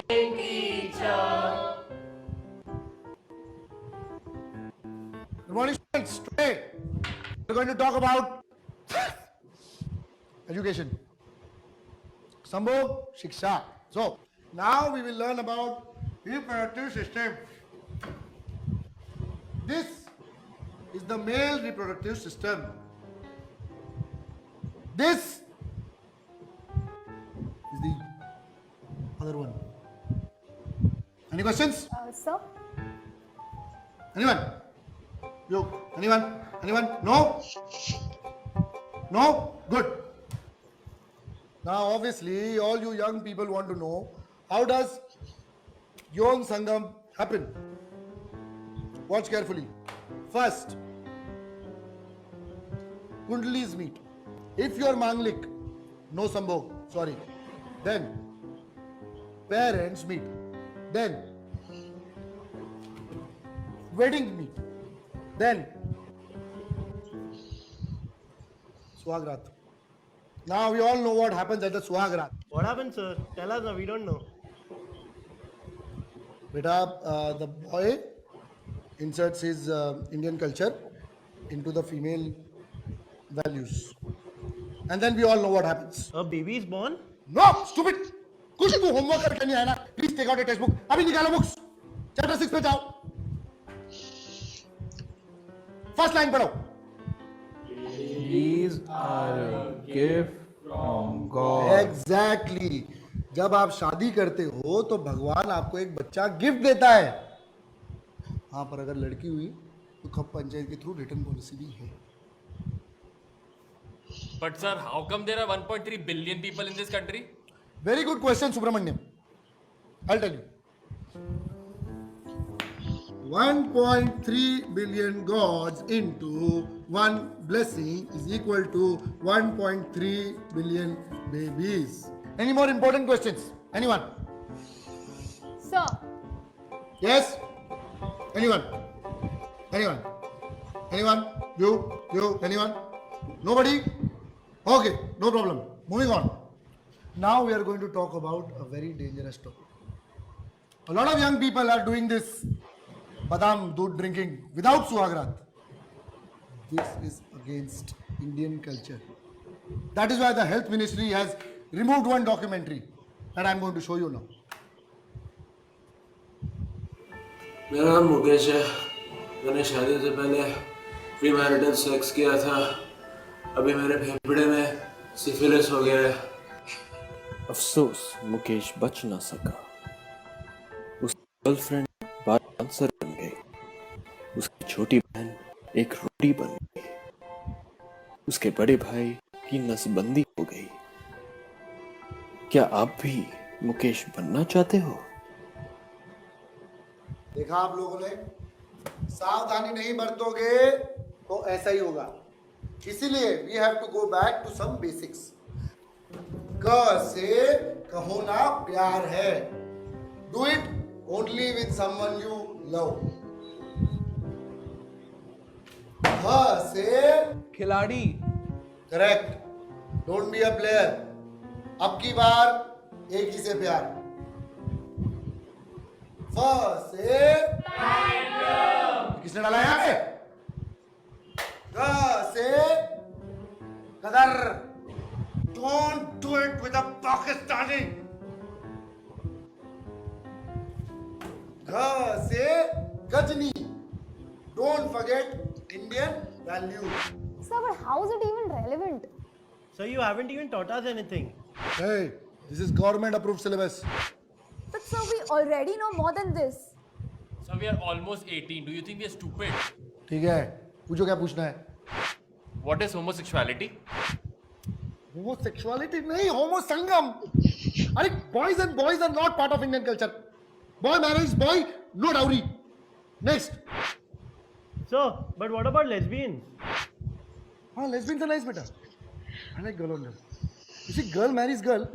teacher. Good morning, students. Today we're going to talk about education. Sambhog Shiksha. So now we will learn about reproductive system. This is the male reproductive system. This is the other one. Any questions? Sir? Anyone? You? Anyone? Anyone? No? No? Good. Now, obviously, all you young people want to know, how does Yon Sangam happen? Watch carefully. First, Kundalis meet. If you are Manglik, no Sambhog, sorry. Then, parents meet. Then, wedding meet. Then, Swagrat. Now we all know what happens at the Swagrat. What happened, sir? Tell us now, we don't know. Beta, the boy inserts his Indian culture into the female values. And then we all know what happens. A baby is born? No, stupid! कुछ तो homework करके नहीं आया ना? Please take out your textbook. अभी निकालो books. Chapter 6 पे जाओ. First line पढ़ो. These are a gift from God. Exactly. जब आप शादी करते हो तो भगवान आपको एक बच्चा गिफ्ट देता है. हाँ, पर अगर लड़की हुई तो खप पंचायत के थ्रू रिटर्न पॉलिसी भी है. But sir, how come there are 1.3 billion people in this country? Very good question, Subramanyam. I'll tell you. 1.3 billion gods into one blessing is equal to 1.3 billion babies. Any more important questions? Anyone? Sir? Yes? Anyone? Anyone? Anyone? You? Anyone? Nobody? Okay, no problem. Moving on. Now we are going to talk about a very dangerous topic. A lot of young people are doing this badam doodh drinking without suhagrat. This is against Indian culture. That is why the health ministry has removed one documentary that I am going to show you now. मेरा नाम मुकेश है. मैंने शादी से पहले pre marital sex किया था. अभी मेरे फेफड़े में सिफिलिस हो गया है. अफसोस मुकेश बच ना सका. उसकी गर्लफ्रेंड बार डांसर बन गई. उसकी छोटी बहन एक रोटी बन गई. उसके बड़े भाई की नसबंदी हो गई. क्या आप भी मुकेश बनना चाहते हो? देखा आप लोगों ने, सावधानी नहीं बरतोगे तो ऐसा ही होगा. इसीलिए we have to go back to some basics. क से Kaho Naa Pyaar Hai. Do it only with someone you love. ह से खिलाड़ी. Correct. Don't be a player. अब की बार एक ही से प्यार. फ से किसने डाला यहाँ पे? ग से कदर. Don't do it with a Pakistani. G से Ghazni. Don't forget Indian values. Sir, but how is it even relevant? Sir, you haven't even taught us anything. Hey, this is government approved syllabus. But sir, we already know more than this. Sir, we are almost 18. Do you think we are stupid? ठीक है, पूछो क्या पूछना है. What is homosexuality? Homosexuality नहीं, homo sangam. अरे boys and boys are not part of Indian culture. Boy marries boy, no dowry. Next. Sir, but what about lesbians? हाँ, lesbians are nice बेटा. I like girl on girl. You see, girl marries girl,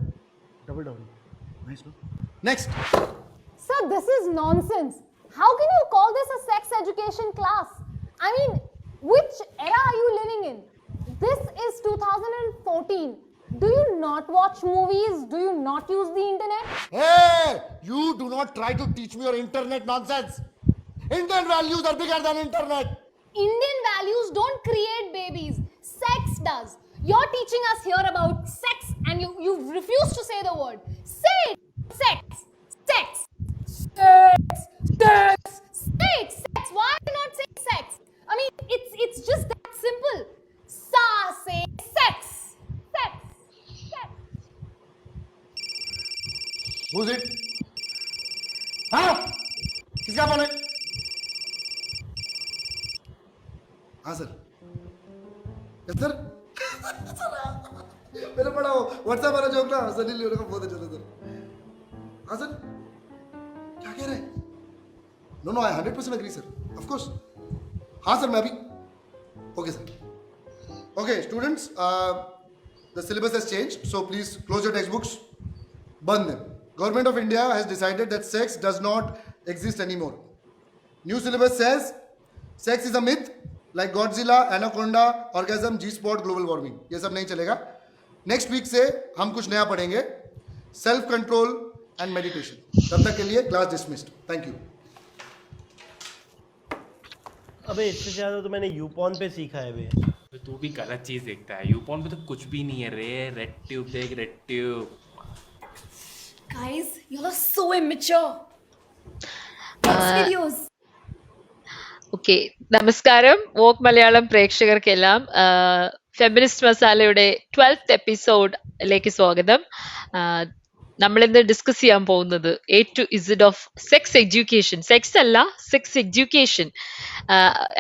double dowry. Nice, no? Next. Sir, this is nonsense. How can you call this a sex education class? I mean, which era are you living in? This is 2014. Do you not watch movies? Do you not use the internet? Hey, you not try to teach me your internet nonsense. Indian values are bigger than internet. Indian values don't create babies. Sex does. You're teaching us here about sex and you refuse to say the word. Say it. Sex. Sex. Sex. Sex. Sex. Sex. Why are you not saying sex? I mean, it's just that simple. Sa say sex. Sex. Sex. Who's it? हाँ किसका phone है? हाँ sir. Yes sir. मैंने पढ़ा वो WhatsApp वाला joke ना Sunny Leone का बहुत अच्छा था सर. हाँ सर. क्या कह रहे हैं? No, I 100% agree sir. Of course. हाँ सर मैं अभी. Okay sir. Okay students, the syllabus has changed, so please close your textbooks. Burn them. Government of India has decided that sex does not exist anymore. New syllabus says sex is a myth like Godzilla, Anaconda, orgasm, G-spot, global warming. ये सब नहीं चलेगा. Next week से हम कुछ नया पढ़ेंगे. Self control and meditation. तब तक के लिए class dismissed. Thank you. अबे इससे ज्यादा तो मैंने यूपॉन पे सीखा है बे. तू भी गलत चीज देखता है. यूपॉन पे तो कुछ भी नहीं है रे. रेड ट्यूब देख, red tube. Guys, you are so immature. Next videos. Okay, നമസ്കാരം. വോക്ക് മലയാളം പ്രേക്ഷകർക്കെല്ലാം ഫെമിനിസ്റ്റ് മസാലയുടെ 12th എപ്പിസോഡിലേക്ക് സ്വാഗതം. നമ്മളിന്ന് ഡിസ്കസ് ചെയ്യാൻ പോകുന്നത് A to Z of sex education. Sex അല്ല, sex education.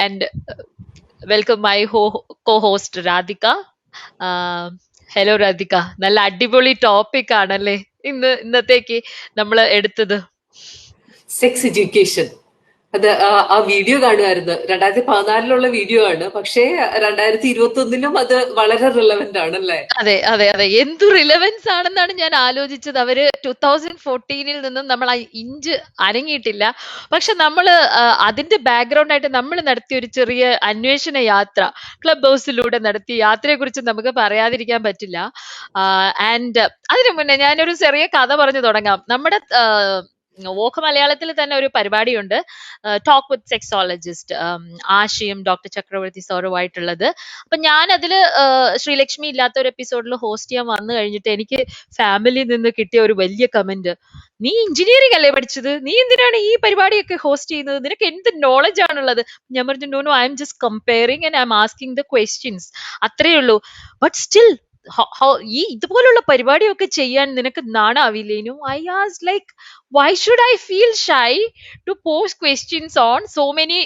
And welcome my co host Radhika. Hello Radhika. നല്ല അടിപൊളി ടോപ്പിക് ആണല്ലേ ഇന്നത്തേക്ക് നമ്മൾ എടുത്തത്. Sex education. അത് ആ വീഡിയോ കാണുമായിരുന്നു. 2014 വീഡിയോ ആണ്, പക്ഷേ 2021 അത് വളരെ റിലവന്റ് ആണ് അല്ലേ? അതെ അതെ അതെ, എന്തു റിലവൻസ് ആണെന്നാണ് ഞാൻ ആലോചിച്ചത്. അവര് 2014 നിന്നും നമ്മൾ ആ ഇഞ്ച് അനങ്ങിയിട്ടില്ല. പക്ഷെ നമ്മള് അതിന്റെ ബാക്ക്ഗ്രൗണ്ട് ആയിട്ട് നമ്മൾ നടത്തിയ ഒരു ചെറിയ അന്വേഷണ യാത്ര, ക്ലബ് ഹൗസിലൂടെ നടത്തിയ യാത്രയെ കുറിച്ച് നമുക്ക് പറയാതിരിക്കാൻ പറ്റില്ല. ആൻഡ് അതിനു മുന്നേ ഞാനൊരു ചെറിയ കഥ പറഞ്ഞു തുടങ്ങാം. നമ്മുടെ വോക്ക് മലയാളത്തിൽ തന്നെ ഒരു പരിപാടിയുണ്ട്, ടോക്ക് വിത്ത് സെക്സോളജിസ്റ്റ്, ആശയും ഡോക്ടർ ചക്രവർത്തി സാറുമായിട്ടുള്ളത്. അപ്പൊ ഞാൻ അതില് ശ്രീലക്ഷ്മി ഇല്ലാത്ത ഒരു എപ്പിസോഡിൽ ഹോസ്റ്റ് ചെയ്യാൻ വന്നു കഴിഞ്ഞിട്ട് എനിക്ക് ഫാമിലിയിൽ നിന്ന് കിട്ടിയ ഒരു വലിയ കമന്റ്, നീ എഞ്ചിനീയറിംഗ് അല്ലേ പഠിച്ചത്, നീ എന്തിനാണ് ഈ പരിപാടിയൊക്കെ ഹോസ്റ്റ് ചെയ്യുന്നത്, നിനക്ക് എന്ത് നോളജ് ആണുള്ളത്? ഞാൻ പറഞ്ഞു, no I'm just comparing and I'm asking the questions, അത്രേ ഉള്ളൂ. ബട്ട് സ്റ്റിൽ ഈ ഇതുപോലുള്ള പരിപാടിയൊക്കെ ചെയ്യാൻ നിനക്ക് നാണാവില്ലേനു? I asked like, why should I feel shy to post questions on so many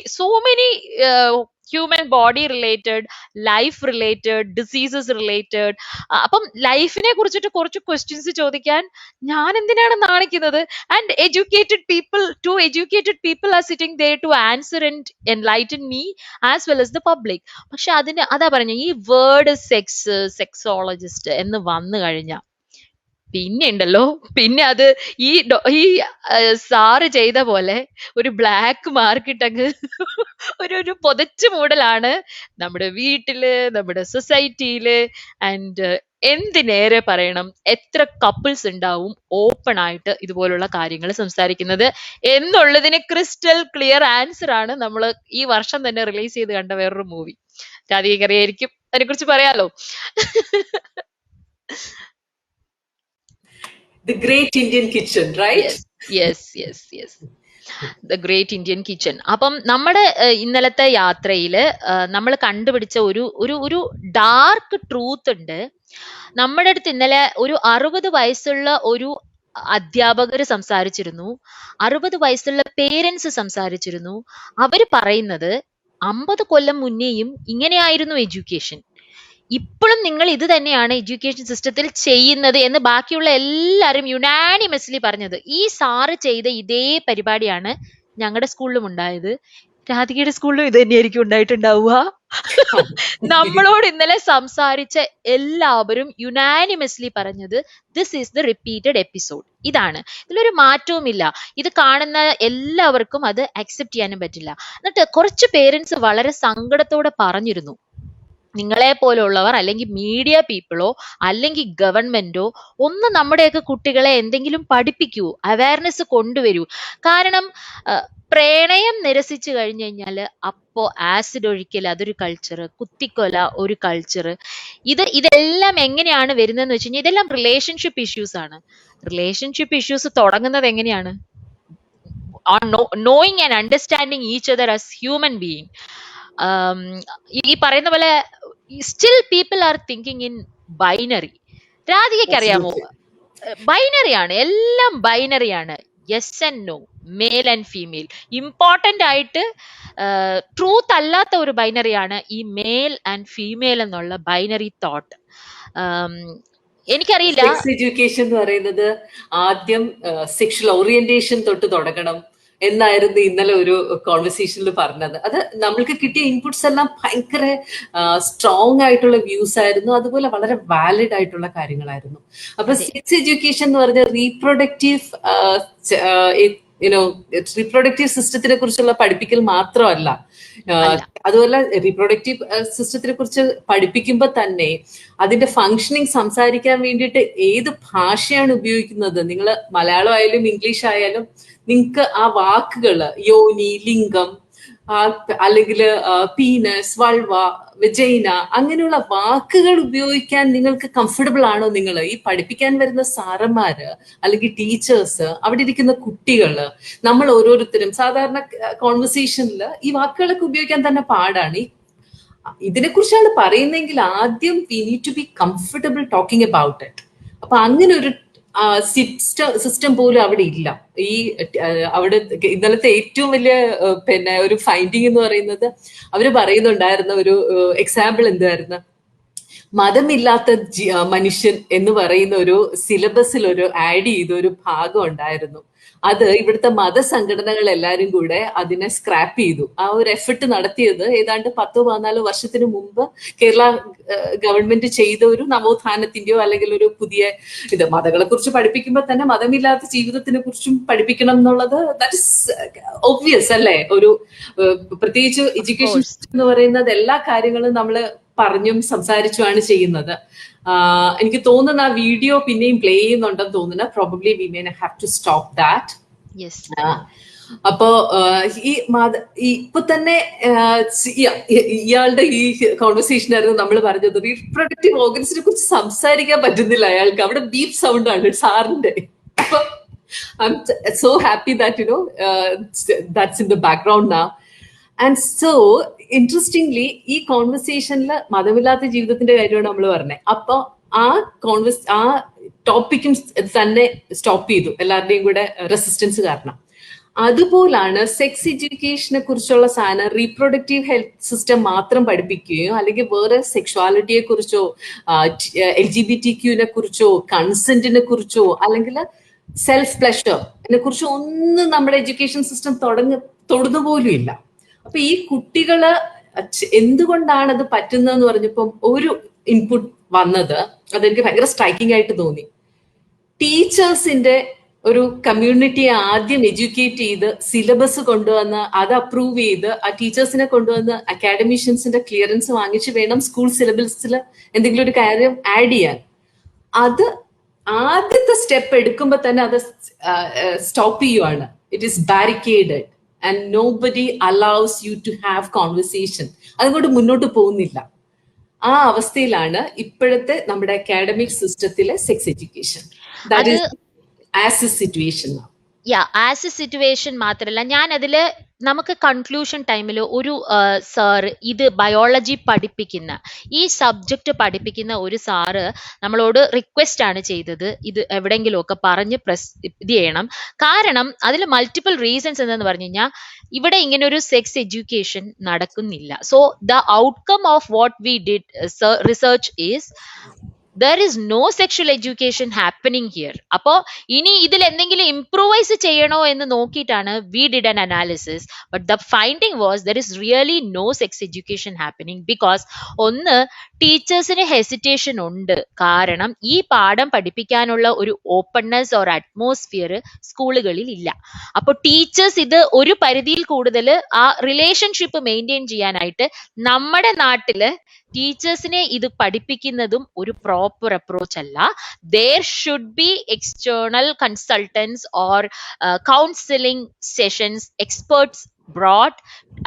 human body related, life related, diseases related? അപ്പം ലൈഫിനെ കുറിച്ചിട്ട് കുറച്ച് ക്വസ്റ്റ്യൻസ് ചോദിക്കാൻ ഞാൻ എന്തിനാണ് നാണിക്കുന്നത്? And two educated people are sitting there to answer and enlighten me as well as the public. പക്ഷെ അതാ പറഞ്ഞ, ഈ വേർഡ് സെക്സ്, സെക്സോളജിസ്റ്റ് എന്ന് വന്നു കഴിഞ്ഞ പിന്നെ ഉണ്ടല്ലോ, പിന്നെ അത് ഈ സാറ് ചെയ്ത പോലെ ഒരു ബ്ലാക്ക് മാർക്കിട്ടങ്ങ് ഒരു പൊതച്ചു മൂടലാണ് നമ്മുടെ വീട്ടില്, നമ്മുടെ സൊസൈറ്റിയില്. ആൻഡ് എന്തിനേറെ പറയണം, എത്ര കപ്പിൾസ് ഉണ്ടാവും ഓപ്പൺ ആയിട്ട് ഇതുപോലുള്ള കാര്യങ്ങൾ സംസാരിക്കുന്നത് എന്നുള്ളതിന് ക്രിസ്റ്റൽ ക്ലിയർ ആൻസർ ആണ് നമ്മൾ ഈ വർഷം തന്നെ റിലീസ് ചെയ്ത് കണ്ട വേറൊരു മൂവി. രാധികറിയായിരിക്കും അതിനെ കുറിച്ച് പറയാലോ. The Great Indian Kitchen, right? Yes. The Great Indian Kitchen. അപ്പം നമ്മുടെ ഇന്നലത്തെ യാത്രയില് നമ്മൾ കണ്ടുപിടിച്ച ഒരു ഡാർക്ക് ട്രൂത്ത് ഉണ്ട്. നമ്മുടെ അടുത്ത് ഇന്നലെ ഒരു 60 വയസ്സുള്ള ഒരു അധ്യാപകര് സംസാരിച്ചിരുന്നു, 60 വയസ്സുള്ള പേരൻസ് സംസാരിച്ചിരുന്നു. അവര് പറയുന്നത് 50 കൊല്ലം മുന്നേയും ഇങ്ങനെയായിരുന്നു എഡ്യൂക്കേഷൻ, ഇപ്പോഴും നിങ്ങൾ ഇത് തന്നെയാണ് എഡ്യൂക്കേഷൻ സിസ്റ്റത്തിൽ ചെയ്യുന്നത് എന്ന് ബാക്കിയുള്ള എല്ലാവരും യുനാനിമസ്ലി പറഞ്ഞത്. ഈ സാറ് ചെയ്ത ഇതേ പരിപാടിയാണ് ഞങ്ങളുടെ സ്കൂളിലും ഉണ്ടായത്. രാധികയുടെ സ്കൂളിലും ഇത് തന്നെയായിരിക്കും ഉണ്ടായിട്ടുണ്ടാവുക. നമ്മളോട് ഇന്നലെ സംസാരിച്ച എല്ലാവരും യുനാനിമസ്ലി പറഞ്ഞത് this is the repeated episode. ഇതാണ്, ഇതിലൊരു മാറ്റവുമില്ല. ഇത് കാണുന്ന എല്ലാവർക്കും അത് അക്സെപ്റ്റ് ചെയ്യാനും പറ്റില്ല. എന്നിട്ട് കുറച്ച് പേരൻസ് വളരെ സങ്കടത്തോടെ പറഞ്ഞിരുന്നു, നിങ്ങളെ പോലുള്ളവർ അല്ലെങ്കിൽ മീഡിയ പീപ്പിളോ അല്ലെങ്കിൽ ഗവൺമെന്റോ ഒന്ന് നമ്മുടെയൊക്കെ കുട്ടികളെ എന്തെങ്കിലും പഠിപ്പിക്കൂ, അവയർനെസ് കൊണ്ടുവരൂ. കാരണം പ്രണയം നിരസിച്ചു കഴിഞ്ഞു കഴിഞ്ഞാൽ അപ്പോ ആസിഡ് ഒഴിക്കൽ അതൊരു കൾച്ചർ, കുത്തിക്കൊല ഒരു കൾച്ചർ. ഇതെല്ലാം എങ്ങനെയാണ് വരുന്നതെന്ന് വെച്ച് കഴിഞ്ഞാൽ ഇതെല്ലാം റിലേഷൻഷിപ്പ് ഇഷ്യൂസ് ആണ്. റിലേഷൻഷിപ്പ് ഇഷ്യൂസ് തുടങ്ങുന്നത് എങ്ങനെയാണ്? on knowing and understanding each other as human being. ഈ പറയുന്ന പോലെ still people are thinking in binary. രാധികയ്ക്ക് അറിയാമോ, ബൈനറി ആണ്, എല്ലാം ബൈനറി ആണ്. Yes and no, male and female. Important ആയിട്ട് ട്രൂത്ത് അല്ലാത്ത ഒരു ബൈനറിയാണ് ഈ മെയിൽ ആൻഡ് ഫീമെയിൽ എന്നുള്ള ബൈനറി തോട്ട്. എനിക്കറിയില്ല. സെക്സ് എഡ്യൂക്കേഷൻ എന്ന് പറയുന്നത് ആദ്യം സെക്ഷൽ ഓറിയന്റേഷൻ തൊട്ട് തുടങ്ങണം എന്നായിരുന്നു ഇന്നലെ ഒരു കോൺവെർസേഷനിൽ പറഞ്ഞത്. അത് നമ്മൾക്ക് കിട്ടിയ ഇൻപുട്സ് എല്ലാം ഭയങ്കര സ്ട്രോങ് ആയിട്ടുള്ള വ്യൂസ് ആയിരുന്നു, അതുപോലെ വളരെ വാലിഡ് ആയിട്ടുള്ള കാര്യങ്ങളായിരുന്നു. അപ്പൊ സെക്സ് എഡ്യൂക്കേഷൻ എന്ന് പറഞ്ഞ റീപ്രൊഡക്റ്റീവ് സിസ്റ്റത്തിനെ കുറിച്ചുള്ള പഠിപ്പിക്കൽ മാത്രമല്ല, അതുപോലെ റീപ്രൊഡക്റ്റീവ് സിസ്റ്റത്തിനെ കുറിച്ച് പഠിപ്പിക്കുമ്പോൾ തന്നെ അതിന്റെ ഫങ്ഷനിങ് സംസാരിക്കാൻ വേണ്ടിയിട്ട് ഏത് ഭാഷയാണ് ഉപയോഗിക്കുന്നത്, നിങ്ങൾ മലയാളം ആയാലും ഇംഗ്ലീഷ് ആയാലും നിങ്ങൾക്ക് ആ വാക്കുകള് യോനി, ലിംഗം, അല്ലെങ്കിൽ പീനസ്, വൾവ, വെജൈന അങ്ങനെയുള്ള വാക്കുകൾ ഉപയോഗിക്കാൻ നിങ്ങൾക്ക് കംഫർട്ടബിൾ ആണോ? നിങ്ങൾ ഈ പഠിപ്പിക്കാൻ വരുന്ന സാറന്മാര് അല്ലെങ്കിൽ ടീച്ചേഴ്സ്, അവിടെ ഇരിക്കുന്ന കുട്ടികള്, നമ്മൾ ഓരോരുത്തരും സാധാരണ കോൺവെർസേഷനിൽ ഈ വാക്കുകളൊക്കെ ഉപയോഗിക്കാൻ തന്നെ പാടാണ്. ഇതിനെക്കുറിച്ചാണ് പറയുന്നതെങ്കിൽ ആദ്യം we need to be comfortable talking about it. അപ്പൊ അങ്ങനെ ഒരു സിസ്റ്റം പോലും അവിടെ ഇല്ല. ഈ അവിടെ ഇന്നലത്തെ ഏറ്റവും വലിയ ഒരു ഫൈൻഡിങ് എന്ന് പറയുന്നത്, അവര് പറയുന്നുണ്ടായിരുന്ന ഒരു എക്സാമ്പിൾ എന്തായിരുന്നു, മതമില്ലാത്ത മനുഷ്യൻ എന്ന് പറയുന്ന ഒരു സിലബസിൽ ഒരു ആഡ് ചെയ്ത ഒരു ഭാഗം ഉണ്ടായിരുന്നു. അത് ഇവിടുത്തെ മതസംഘടനകൾ എല്ലാരും കൂടെ അതിനെ സ്ക്രാപ്പ് ചെയ്തു. ആ ഒരു എഫർട്ട് നടത്തിയത് ഏതാണ്ട് 10-14 വർഷത്തിന് മുമ്പ് കേരള ഗവൺമെന്റ് ചെയ്ത ഒരു നവോത്ഥാനത്തിന്റെയോ അല്ലെങ്കിൽ ഒരു പുതിയ മതങ്ങളെ കുറിച്ച് പഠിപ്പിക്കുമ്പോൾ തന്നെ മതമില്ലാത്ത ജീവിതത്തിനെ കുറിച്ചും പഠിപ്പിക്കണം എന്നുള്ളത് ദാറ്റ് ഇസ് ഒബ്വിയസ് അല്ലേ? ഒരു പ്രത്യേകിച്ച് എഡ്യൂക്കേഷൻ എന്ന് പറയുന്നത് എല്ലാ കാര്യങ്ങളും നമ്മൾ പറഞ്ഞും സംസാരിച്ചുമാണ് ചെയ്യുന്നത്. എനിക്ക് തോന്നുന്ന ആ വീഡിയോ പിന്നെയും പ്ലേ ചെയ്യുന്നുണ്ടെന്ന് തോന്നുന്നു. Probably we may have to stop that. അപ്പോ ഇപ്പൊ തന്നെ ഇയാളുടെ ഈ കോൺവെർസേഷനായിരുന്നു നമ്മൾ പറഞ്ഞത്, റീപ്രൊഡക്റ്റീവ് ഓർഗൻസിനെ കുറിച്ച് സംസാരിക്കാൻ പറ്റുന്നില്ല അയാൾക്ക്. അവിടെ ബീപ്പ് സൗണ്ട് ആണ് സാറിന്റെ. അപ്പൊ I M so happy that that's in the background now. And so interestingly ഈ കോൺവെർസേഷനിൽ മതമില്ലാത്ത ജീവിതത്തിന്റെ കാര്യമാണ് നമ്മൾ പറഞ്ഞത്. അപ്പൊ ആ ടോപ്പിക്കും തന്നെ സ്റ്റോപ്പ് ചെയ്തു, എല്ലാവരുടെയും കൂടെ റെസിസ്റ്റൻസ് കാരണം. അതുപോലാണ് സെക്സ് എഡ്യൂക്കേഷനെ കുറിച്ചുള്ള സാധനം റീപ്രൊഡക്റ്റീവ് ഹെൽത്ത് സിസ്റ്റം മാത്രം പഠിപ്പിക്കുകയോ അല്ലെങ്കിൽ വേറെ സെക്ഷുവാലിറ്റിയെ കുറിച്ചോ LGBTQ കുറിച്ചോ കൺസെന്റിനെ കുറിച്ചോ അല്ലെങ്കിൽ സെൽഫ് പ്ലഷറിനെ കുറിച്ചോ ഒന്നും നമ്മുടെ എഡ്യൂക്കേഷൻ സിസ്റ്റം തൊടുന്നു പോലും ഇല്ല. അപ്പൊ ഈ കുട്ടികള് എന്തുകൊണ്ടാണ് അത് പറ്റുന്നതെന്ന് പറഞ്ഞപ്പം ഒരു ഇൻപുട്ട് വന്നത് അതെനിക്ക് ഭയങ്കര സ്ട്രൈക്കിംഗ് ആയിട്ട് തോന്നി. ടീച്ചേഴ്സിന്റെ ഒരു കമ്മ്യൂണിറ്റിയെ ആദ്യം എഡ്യൂക്കേറ്റ് ചെയ്ത് സിലബസ് കൊണ്ടുവന്ന് അത് അപ്രൂവ് ചെയ്ത് ആ ടീച്ചേഴ്സിനെ കൊണ്ടുവന്ന് അക്കാഡമിഷ്യൻസിന്റെ ക്ലിയറൻസ് വാങ്ങിച്ച് വേണം സ്കൂൾ സിലബസിൽ എന്തെങ്കിലും ഒരു കാര്യം ആഡ് ചെയ്യാൻ. അത് ആദ്യത്തെ സ്റ്റെപ്പ് എടുക്കുമ്പോൾ തന്നെ അത് സ്റ്റോപ്പ് ചെയ്യുവാണ്. It is barricaded and nobody allows you to have conversation. അതുകൊണ്ട് മുന്നോട്ട് പോകുന്നില്ല. ആ അവസ്ഥയിലാണ് ഇപ്പോഴത്തെ നമ്മുടെ അക്കാഡമിക് സിസ്റ്റത്തിലെ sex education. That is as A situation now. As A situation മാത്രമല്ല, ഞാൻ അതില് നമുക്ക് കൺക്ലൂഷൻ ടൈമിൽ ഒരു സാറ് ഇത് ബയോളജി പഠിപ്പിക്കുന്ന ഈ സബ്ജക്റ്റ് പഠിപ്പിക്കുന്ന ഒരു സാറ് നമ്മളോട് റിക്വസ്റ്റ് ആണ് ചെയ്തത്, ഇത് എവിടെയെങ്കിലുമൊക്കെ പറഞ്ഞ് ഇത് ചെയ്യണം. കാരണം അതിൽ മൾട്ടിപ്പിൾ റീസൺസ് എന്തെന്ന് പറഞ്ഞു കഴിഞ്ഞാൽ ഇവിടെ ഇങ്ങനെ ഒരു സെക്സ് എഡ്യൂക്കേഷൻ നടക്കുന്നില്ല. So the outcome of what we did research is there is no sexual education happening here. അപ്പോ ഇനി ഇതിൽ എന്തെങ്കിലും ഇംപ്രൂവൈസ് ചെയ്യണോ എന്ന് നോക്കിയിട്ടാണ് we did an analysis, but the finding was there is really no sex education happening because ഒന്ന് ടീച്ചേഴ്സിന് hesitation ഉണ്ട്. കാരണം ഈ പാഠം പഠിപ്പിക്കാനുള്ള ഒരു ഓപ്പൺനെസ് ഓർ അറ്റ്മോസ്ഫിയർ സ്കൂളുകളിൽ ഇല്ല. അപ്പോൾ ടീച്ചേഴ്സ് ഇത് ഒരു പരിധിയിൽ കൂടുതൽ ആ റിലേഷൻഷിപ്പ് മെയിൻറ്റെയിൻ ചെയ്യാനായിട്ട് നമ്മുടെ നാട്ടില് ടീച്ചേഴ്സിനെ ഇത് പഠിപ്പിക്കുന്നതും ഒരു പ്രോപ്പർ അപ്രോച്ച് അല്ല. There should be external consultants or counseling sessions, experts brought,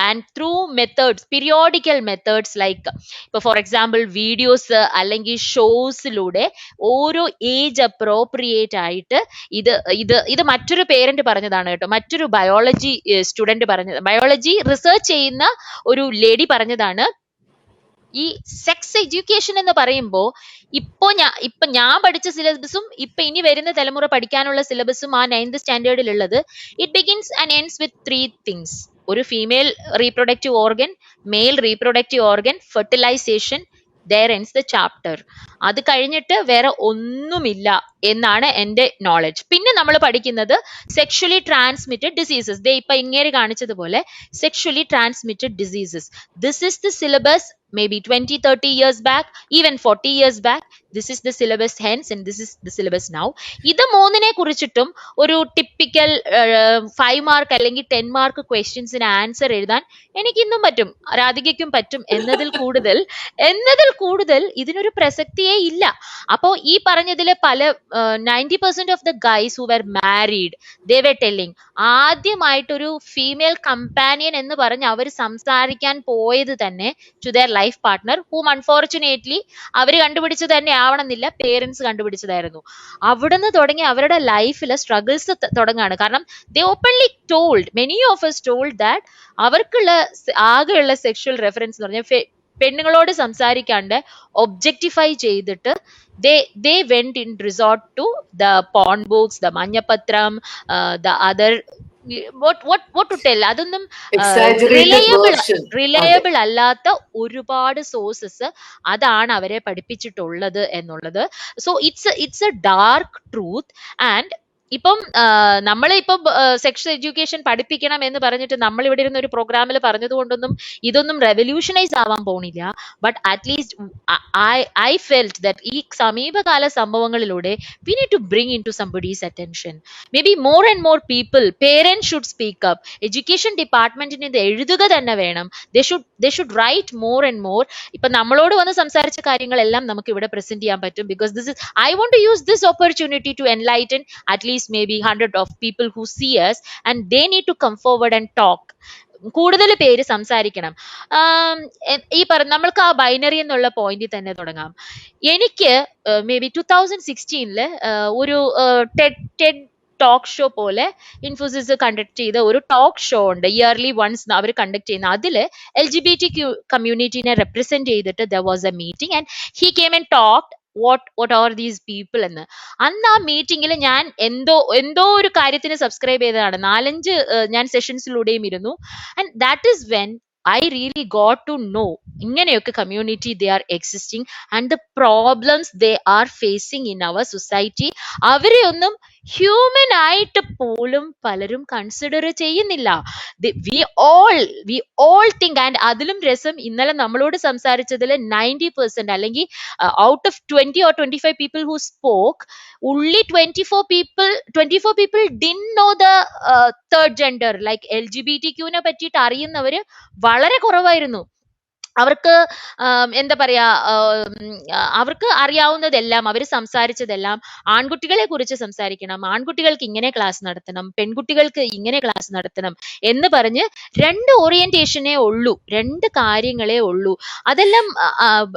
and through methods, periodical methods like for example videos അല്ലെങ്കിൽ ഷോസിലൂടെ ഓരോ ഏജ് അപ്രോപ്രിയേറ്റ് ആയിട്ട് ഇത് മറ്റൊരു പേരന്റ് പറഞ്ഞതാണ് കേട്ടോ, മറ്റൊരു ബയോളജി സ്റ്റുഡന്റ് പറഞ്ഞത്, ബയോളജി റിസർച്ച് ചെയ്യുന്ന ഒരു ലേഡി പറഞ്ഞതാണ്. ഈ സെക്സ് എഡ്യൂക്കേഷൻ എന്ന് പറയുമ്പോൾ ഇപ്പൊ ഞാൻ പഠിച്ച സിലബസും ഇപ്പൊ ഇനി വരുന്ന തലമുറ പഠിക്കാനുള്ള സിലബസും ആ 9th സ്റ്റാൻഡേർഡിൽ ഉള്ളത്, it begins and ends with 3 things. ഒരു female reproductive organ, male reproductive organ, fertilisation, there ends the chapter. അത് കഴിഞ്ഞിട്ട് വേറെ ഒന്നുമില്ല എന്നാണ് എൻ്റെ നോളജ്. പിന്നെ നമ്മൾ പഠിക്കുന്നത് സെക്ഷുവലി ട്രാൻസ്മിറ്റഡ് ഡിസീസസ്. ദേ ഇപ്പൊ ഇങ്ങനെ കാണിച്ചതുപോലെ sexually transmitted diseases. This is the syllabus maybe 20-30 years back, even 40 years back. This is the syllabus hence and this is the syllabus now. ഇത് മൂന്നിനെ കുറിച്ചിട്ടും ഒരു ടിപ്പിക്കൽ 5 മാർക്ക് അല്ലെങ്കിൽ 10 മാർക്ക് ക്വസ്റ്റ്യൻസിന് ആൻസർ എഴുതാൻ എനിക്കിന്നും പറ്റും, രാധികയ്ക്കും പറ്റും എന്നതിൽ കൂടുതൽ ഇതിനൊരു പ്രസക്തിയേ ഇല്ല. അപ്പോൾ ഈ പറഞ്ഞതിലെ പല 90% of the guys who were married they were telling, ആദ്യമായിട്ടൊരു ഫീമെയിൽ കമ്പാനിയൻ എന്ന് പറഞ്ഞ് അവർ സംസാരിക്കാൻ പോയത് തന്നെ to their life partner, whom unfortunately അവർ കണ്ടുപിടിച്ചത് തന്നെ ആവണമെന്നില്ല, പേരൻസ് കണ്ടുപിടിച്ചതായിരുന്നു. അവിടുന്ന് തുടങ്ങി അവരുടെ ലൈഫിലെ സ്ട്രഗിൾസ് തുടങ്ങാണ്. കാരണം they openly told, many of us told that അവർക്കുള്ള ആകെയുള്ള സെക്ഷുവൽ റെഫറൻസ് എന്ന് പറഞ്ഞാൽ പെണ്ണുങ്ങളോട് സംസാരിക്കാണ്ട് ഒബ്ജക്ടിഫൈ ചെയ്തിട്ട് they went in resort to the porn books, the Manjapatram, the other what to tell, അതൊന്നും റിലയബിൾ അല്ലാത്ത ഒരുപാട് സോഴ്സസ് അതാണ് അവരെ പഠിപ്പിച്ചിട്ടുള്ളത് എന്നുള്ളത്. So it's A dark truth. And ഇപ്പം നമ്മളിപ്പം സെക്സ് എഡ്യൂക്കേഷൻ പഠിപ്പിക്കണം എന്ന് പറഞ്ഞിട്ട് നമ്മൾ ഇവിടെ ഇരുന്ന ഒരു പ്രോഗ്രാമിൽ പറഞ്ഞത് കൊണ്ടൊന്നും ഇതൊന്നും റെവല്യൂഷനൈസ് ആവാൻ പോണില്ല. But at least I felt that ഈ സമീപകാല സംഭവങ്ങളിലൂടെ we need to bring in to somebody's attention. Maybe more and more people, parents should speak up. Education ഡിപ്പാർട്ട്മെന്റിന് ഇത് എഴുതുക തന്നെ വേണം. They should write more and more. ഇപ്പൊ നമ്മളോട് വന്ന് സംസാരിച്ച കാര്യങ്ങളെല്ലാം നമുക്ക് ഇവിടെ പ്രസന്റ് ചെയ്യാൻ പറ്റും. Because this is, I want to use this opportunity to enlighten at least maybe 100 of people who see us, and they need to come forward and talk. കൂടുതൽ പേര് സംസാരിക്കണം. ഈ നമ്മൾക്ക് ആ ബൈനറി എന്നുള്ള പോയിന്റിൽ തന്നെ തുടങ്ങാം. എനിക്ക് മേ ബി 2016 ഒരു ടെഡ് ടോക്ക് ഷോ പോലെ ഇൻഫോസിസ് കണ്ടക്ട് ചെയ്ത ഒരു ടോക്ക് ഷോ ഉണ്ട്, ഇയർലി വൺസ് അവർ കണ്ടക്ട് ചെയ്യുന്ന. അതിൽ LGBTQ കമ്മ്യൂണിറ്റിനെ റെപ്രസെന്റ് ചെയ്തിട്ട് there was a meeting and he came and talked what are these people എന്ന്. അന്ന് ആ മീറ്റിംഗിൽ ഞാൻ എന്തോ ഒരു കാര്യത്തിന് സബ്സ്ക്രൈബ് ചെയ്തതാണ്. 4-5 ഞാൻ സെഷൻസിലൂടെയും ഇരുന്നു. And that is when I really got to know ഇങ്ങനെയൊക്കെ community they are existing and the problems they are facing in our society. അവരെ ഒന്നും ഹ്യൂമൻ ആയിട്ട് പോലും പലരും കൺസിഡർ ചെയ്യുന്നില്ല. we all think. ആൻഡ് അതിലും രസം, ഇന്നലെ നമ്മളോട് സംസാരിച്ചതിൽ 90% അല്ലെങ്കിൽ out of 20 or 25 people who spoke, only 24 people didn't know the third gender, like LGBTQ നെ പറ്റിയിട്ട് അറിയുന്നവര് വളരെ കുറവായിരുന്നു. അവർക്ക് എന്താ പറയാ, അവർക്ക് അറിയാവുന്നതെല്ലാം, അവർ സംസാരിച്ചതെല്ലാം ആൺകുട്ടികളെ കുറിച്ച് സംസാരിക്കണം, ആൺകുട്ടികൾക്ക് ഇങ്ങനെ ക്ലാസ് നടത്തണം, പെൺകുട്ടികൾക്ക് ഇങ്ങനെ ക്ലാസ് നടത്തണം എന്ന് പറഞ്ഞ് 2 ഓറിയന്റേഷനേ ഉള്ളൂ, 2 കാര്യങ്ങളേ ഉള്ളൂ. അതെല്ലാം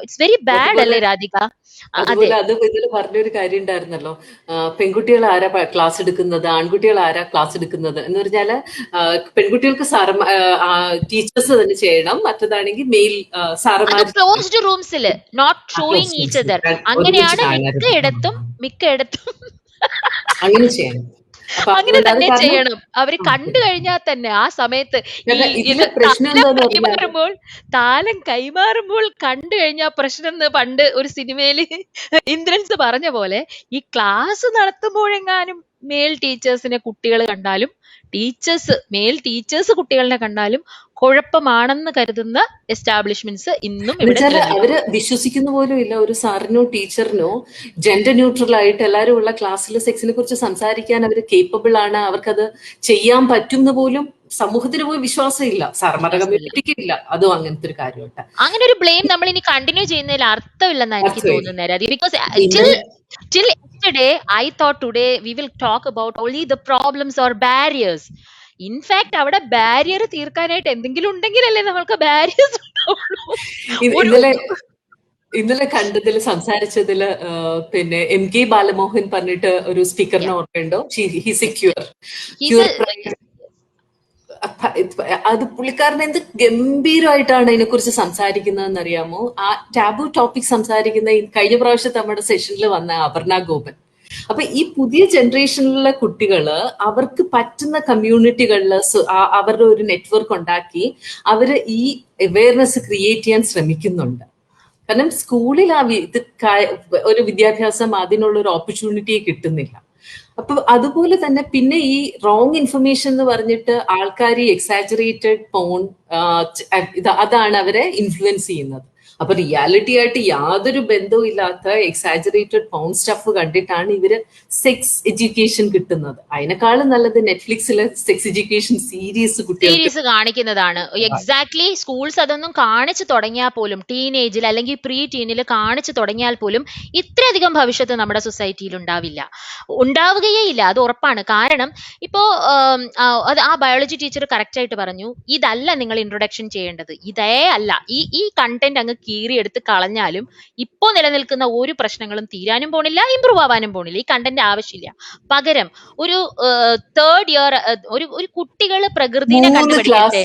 ഇറ്റ്സ് വെരി ബാഡ് അല്ലേ രാധിക? അതുപോലെ അത് ഇതിൽ പറഞ്ഞൊരു കാര്യം ഉണ്ടായിരുന്നല്ലോ, പെൺകുട്ടികൾ ആരാ ക്ലാസ് എടുക്കുന്നത്, ആൺകുട്ടികൾ ആരാ ക്ലാസ് എടുക്കുന്നത് എന്ന് പറഞ്ഞാല് പെൺകുട്ടികൾക്ക് ടീച്ചേഴ്സ് തന്നെ ചെയ്യണം, മറ്റതാണെങ്കിൽ മെയിൽ ക്ലോസ്ഡ് റൂംസിൽ നോട്ട് ഷോയിങ് ഈച്ച് അതർ. അങ്ങനെയാണ് മിക്കയിടത്തും അങ്ങനെ ചെയ്യണം. അങ്ങനെ തന്നെ ചെയ്യണം. അവര് കണ്ടു കഴിഞ്ഞാൽ തന്നെ ആ സമയത്ത് താലം കൈമാറുമ്പോൾ കണ്ടു കഴിഞ്ഞാൽ പ്രശ്നം എന്ന് പണ്ട് ഒരു സിനിമയില് ഇന്ദ്രൻസ് പറഞ്ഞ പോലെ, ഈ ക്ലാസ് നടത്തുമ്പോഴെങ്ങാനും മെയിൽ ടീച്ചേഴ്സിനെ കുട്ടികൾ കണ്ടാലും മെയിൽ ടീച്ചേഴ്സ് കുട്ടികളെ കണ്ടാലും കുഴപ്പമാണെന്ന് കരുതുന്ന എസ്റ്റാബ്ലിഷ്മെന്റ്സ് ഇന്നും ഇവിടെ അവര് വിശ്വസിക്കുന്ന പോലും ഇല്ല. ഒരു സാറിനോ ടീച്ചറിനോ ജെൻഡർ ന്യൂട്രൽ ആയിട്ട് എല്ലാവരും ഉള്ള ക്ലാസ്സിൽ സെക്സിനെ കുറിച്ച് സംസാരിക്കാൻ അവർ കേപ്പബിൾ ആണ്, അവർക്കത് ചെയ്യാൻ പറ്റുന്ന പോലും സമൂഹത്തിന് പോയി വിശ്വാസം ഇല്ല, സാർമാരുടെ കമ്മ്യൂണിറ്റിക്ക് ഇല്ല. അതും അങ്ങനത്തെ ഒരു കാര്യമുണ്ട്. അങ്ങനെ ഒരു ബ്ലെയിം നമ്മൾ ഇനി കണ്ടിന്യൂ ചെയ്യുന്നതിൽ അർത്ഥമില്ലെന്നാണ് എനിക്ക് തോന്നുന്നത്. ബിക്കോസ് പിന്നെ till yesterday I thought today we will talk about only the problems or barriers. In fact അവിടെ ബാരിയർ തീർക്കാനായിട്ട് എന്തെങ്കിലും ഉണ്ടെങ്കിലല്ലേ നമ്മൾക്ക് ബാരിയേഴ്സ് ഇന്നലെ കണ്ടതിൽ സംസാരിച്ചതിൽ പിന്നെ MK ബാലമോഹൻ പറഞ്ഞിട്ട് ഒരു സ്പീക്കറിനെ ഓർമ്മയുണ്ടോ? ഹിസ് എ ക്യൂർ അത് പുള്ളിക്കാരൻ എന്ത് ഗംഭീരമായിട്ടാണ് അതിനെക്കുറിച്ച് സംസാരിക്കുന്നതെന്ന് അറിയാമോ? ആ ടാബു ടോപ്പിക് സംസാരിക്കുന്ന കഴിഞ്ഞ പ്രാവശ്യത്തെ നമ്മുടെ സെഷനിൽ വന്ന അപർണ ഗോപൻ. അപ്പൊ ഈ പുതിയ ജനറേഷനിലെ കുട്ടികള് അവർക്ക് പറ്റുന്ന കമ്മ്യൂണിറ്റികളിൽ അവരുടെ ഒരു നെറ്റ്വർക്ക് ഉണ്ടാക്കി അവര് ഈ അവയർനെസ് ക്രിയേറ്റ് ചെയ്യാൻ ശ്രമിക്കുന്നുണ്ട്. കാരണം സ്കൂളിൽ ഒരു വിദ്യാഭ്യാസം അതിനുള്ള ഒരു ഓപ്പർച്യൂണിറ്റി കിട്ടുന്നില്ല. അപ്പൊ അതുപോലെ തന്നെ പിന്നെ ഈ റോങ് ഇൻഫർമേഷൻ എന്ന് പറഞ്ഞിട്ട് ആൾക്കാർ ഈ എക്സാജറേറ്റഡ് പോൺ അതാണ് അവരെ ഇൻഫ്ലുവൻസ് ചെയ്യുന്നത്. അപ്പൊ റിയാലിറ്റി ആയിട്ട് യാതൊരു ബന്ധവും ഇല്ലാത്ത എക്സാജറേറ്റഡ് പോൺ സ്റ്റഫ് കണ്ടിട്ടാണ് ഇവര് സെക്സ് എഡ്യൂക്കേഷൻ കിട്ടുന്നത്. അതിനേക്കാളും നല്ലത് നെറ്റ്ഫ്ലിക്സിലെ സെക്സ് എഡ്യൂക്കേഷൻ സീരീസ് കാണിക്കുന്നതാണ്. എക്സാക്ട്ലി സ്കൂൾസ് അതൊന്നും കാണിച്ചു തുടങ്ങിയാൽ പോലും, ടീനേജിൽ അല്ലെങ്കിൽ പ്രീ ടീനിൽ കാണിച്ചു തുടങ്ങിയാൽ പോലും ഇത്രയധികം ഭവിഷ്യത്ത് നമ്മുടെ സൊസൈറ്റിയിൽ ഉണ്ടാവുകയേ ഇല്ല. അത് ഉറപ്പാണ്. കാരണം ഇപ്പോ ആ ബയോളജി ടീച്ചർ കറക്റ്റ് ആയിട്ട് പറഞ്ഞു, ഇതല്ല നിങ്ങൾ ഇൻട്രൊഡക്ഷൻ ചെയ്യേണ്ടത്, ഇതേ അല്ല. ഈ കണ്ടന്റ് അങ്ങ് കീറിയെടുത്ത് കളഞ്ഞാലും ഇപ്പോ നിലനിൽക്കുന്ന ഒരു പ്രശ്നങ്ങളും തീരാനും പോണില്ല, ഇമ്പ്രൂവ് ആവാനും പോണില്ല. ഈ കണ്ടന്റ് ആവശ്യമില്ല. പകരം ഒരു തേർഡ് ഇയർ ഒരു കുട്ടികള് പ്രകൃതിനെ കണ്ടുപിടിക്കട്ടെ.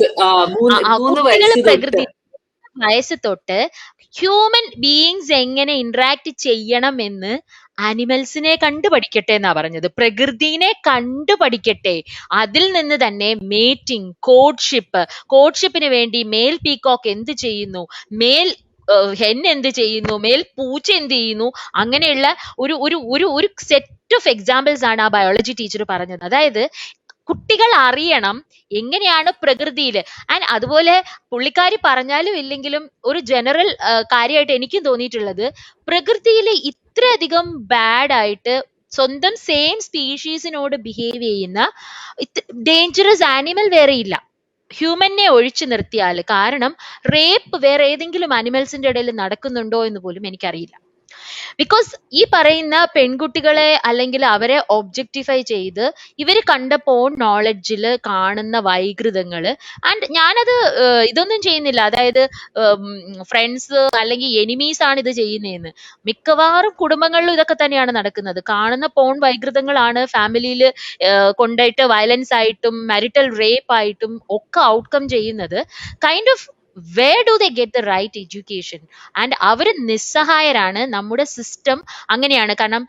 കുട്ടികള് പ്രകൃതി വയസ്സ് തൊട്ട് ഹ്യൂമൻ ബീയിങ്സ് എങ്ങനെ ഇന്ററാക്ട് ചെയ്യണം എന്ന് ആനിമൽസിനെ കണ്ടുപഠിക്കട്ടെ എന്നാ പറഞ്ഞത്. പ്രകൃതിനെ കണ്ടുപഠിക്കട്ടെ. അതിൽ നിന്ന് തന്നെ മേറ്റിംഗ്, കോഡ്ഷിപ്പിന് വേണ്ടി മേൽ പീകോക്ക് എന്ത് ചെയ്യുന്നു, മേൽ ഹെൻ എന്ത് ചെയ്യുന്നു, മേൽ പൂച്ച എന്ത് ചെയ്യുന്നു, അങ്ങനെയുള്ള ഒരു സെറ്റ് ഓഫ് എക്സാമ്പിൾസ് ആണ് ആ ബയോളജി ടീച്ചർ പറഞ്ഞത്. അതായത് കുട്ടികൾ അറിയണം എങ്ങനെയാണ് പ്രകൃതിയിൽ. ആൻഡ് അതുപോലെ പുള്ളിക്കാരി പറഞ്ഞാലും ഇല്ലെങ്കിലും ഒരു ജനറൽ കാര്യമായിട്ട് എനിക്കും തോന്നിയിട്ടുള്ളത്, പ്രകൃതിയിൽ ഇത്രയധികം ബാഡ് ആയിട്ട് സ്വന്തം സെയിം സ്പീഷീസിനോട് ബിഹേവ് ചെയ്യുന്ന ഡേഞ്ചറസ് ആനിമൽ വേറെ ഇല്ല, ഹ്യൂമനെ ഒഴിച്ചു നിർത്തിയാൽ. കാരണം റേപ്പ് വേറെ ഏതെങ്കിലും അനിമൽസിന്റെ ഇടയിൽ നടക്കുന്നുണ്ടോ എന്ന് പോലും എനിക്കറിയില്ല. ബിക്കോസ് ഈ പറയുന്ന പെൺകുട്ടികളെ അല്ലെങ്കിൽ അവരെ ഒബ്ജക്ടിഫൈ ചെയ്ത് ഇവർ കണ്ട പോൺ നോളജിൽ കാണുന്ന വൈകൃതങ്ങള്, ആൻഡ് ഞാനത് ഇതൊന്നും ചെയ്യുന്നില്ല, അതായത് ഫ്രണ്ട്സ് അല്ലെങ്കിൽ എനിമീസ് ആണ് ഇത് ചെയ്യുന്നതെന്ന്. മിക്കവാറും കുടുംബങ്ങളിലും ഇതൊക്കെ തന്നെയാണ് നടക്കുന്നത്. കാണുന്ന പോൺ വൈകൃതങ്ങളാണ് ഫാമിലിയിൽ കൊണ്ടുപോയിട്ട് വയലൻസ് ആയിട്ടും മാരിറ്റൽ റേപ്പ് ആയിട്ടും ഒക്കെ ഔട്ട്കം ചെയ്യുന്നത്. Kind of where do they get the right education? And അവർ നിസ്സഹായരാണ്. നമ്മുടെ സിസ്റ്റം അങ്ങനെയാണ്. കാരണം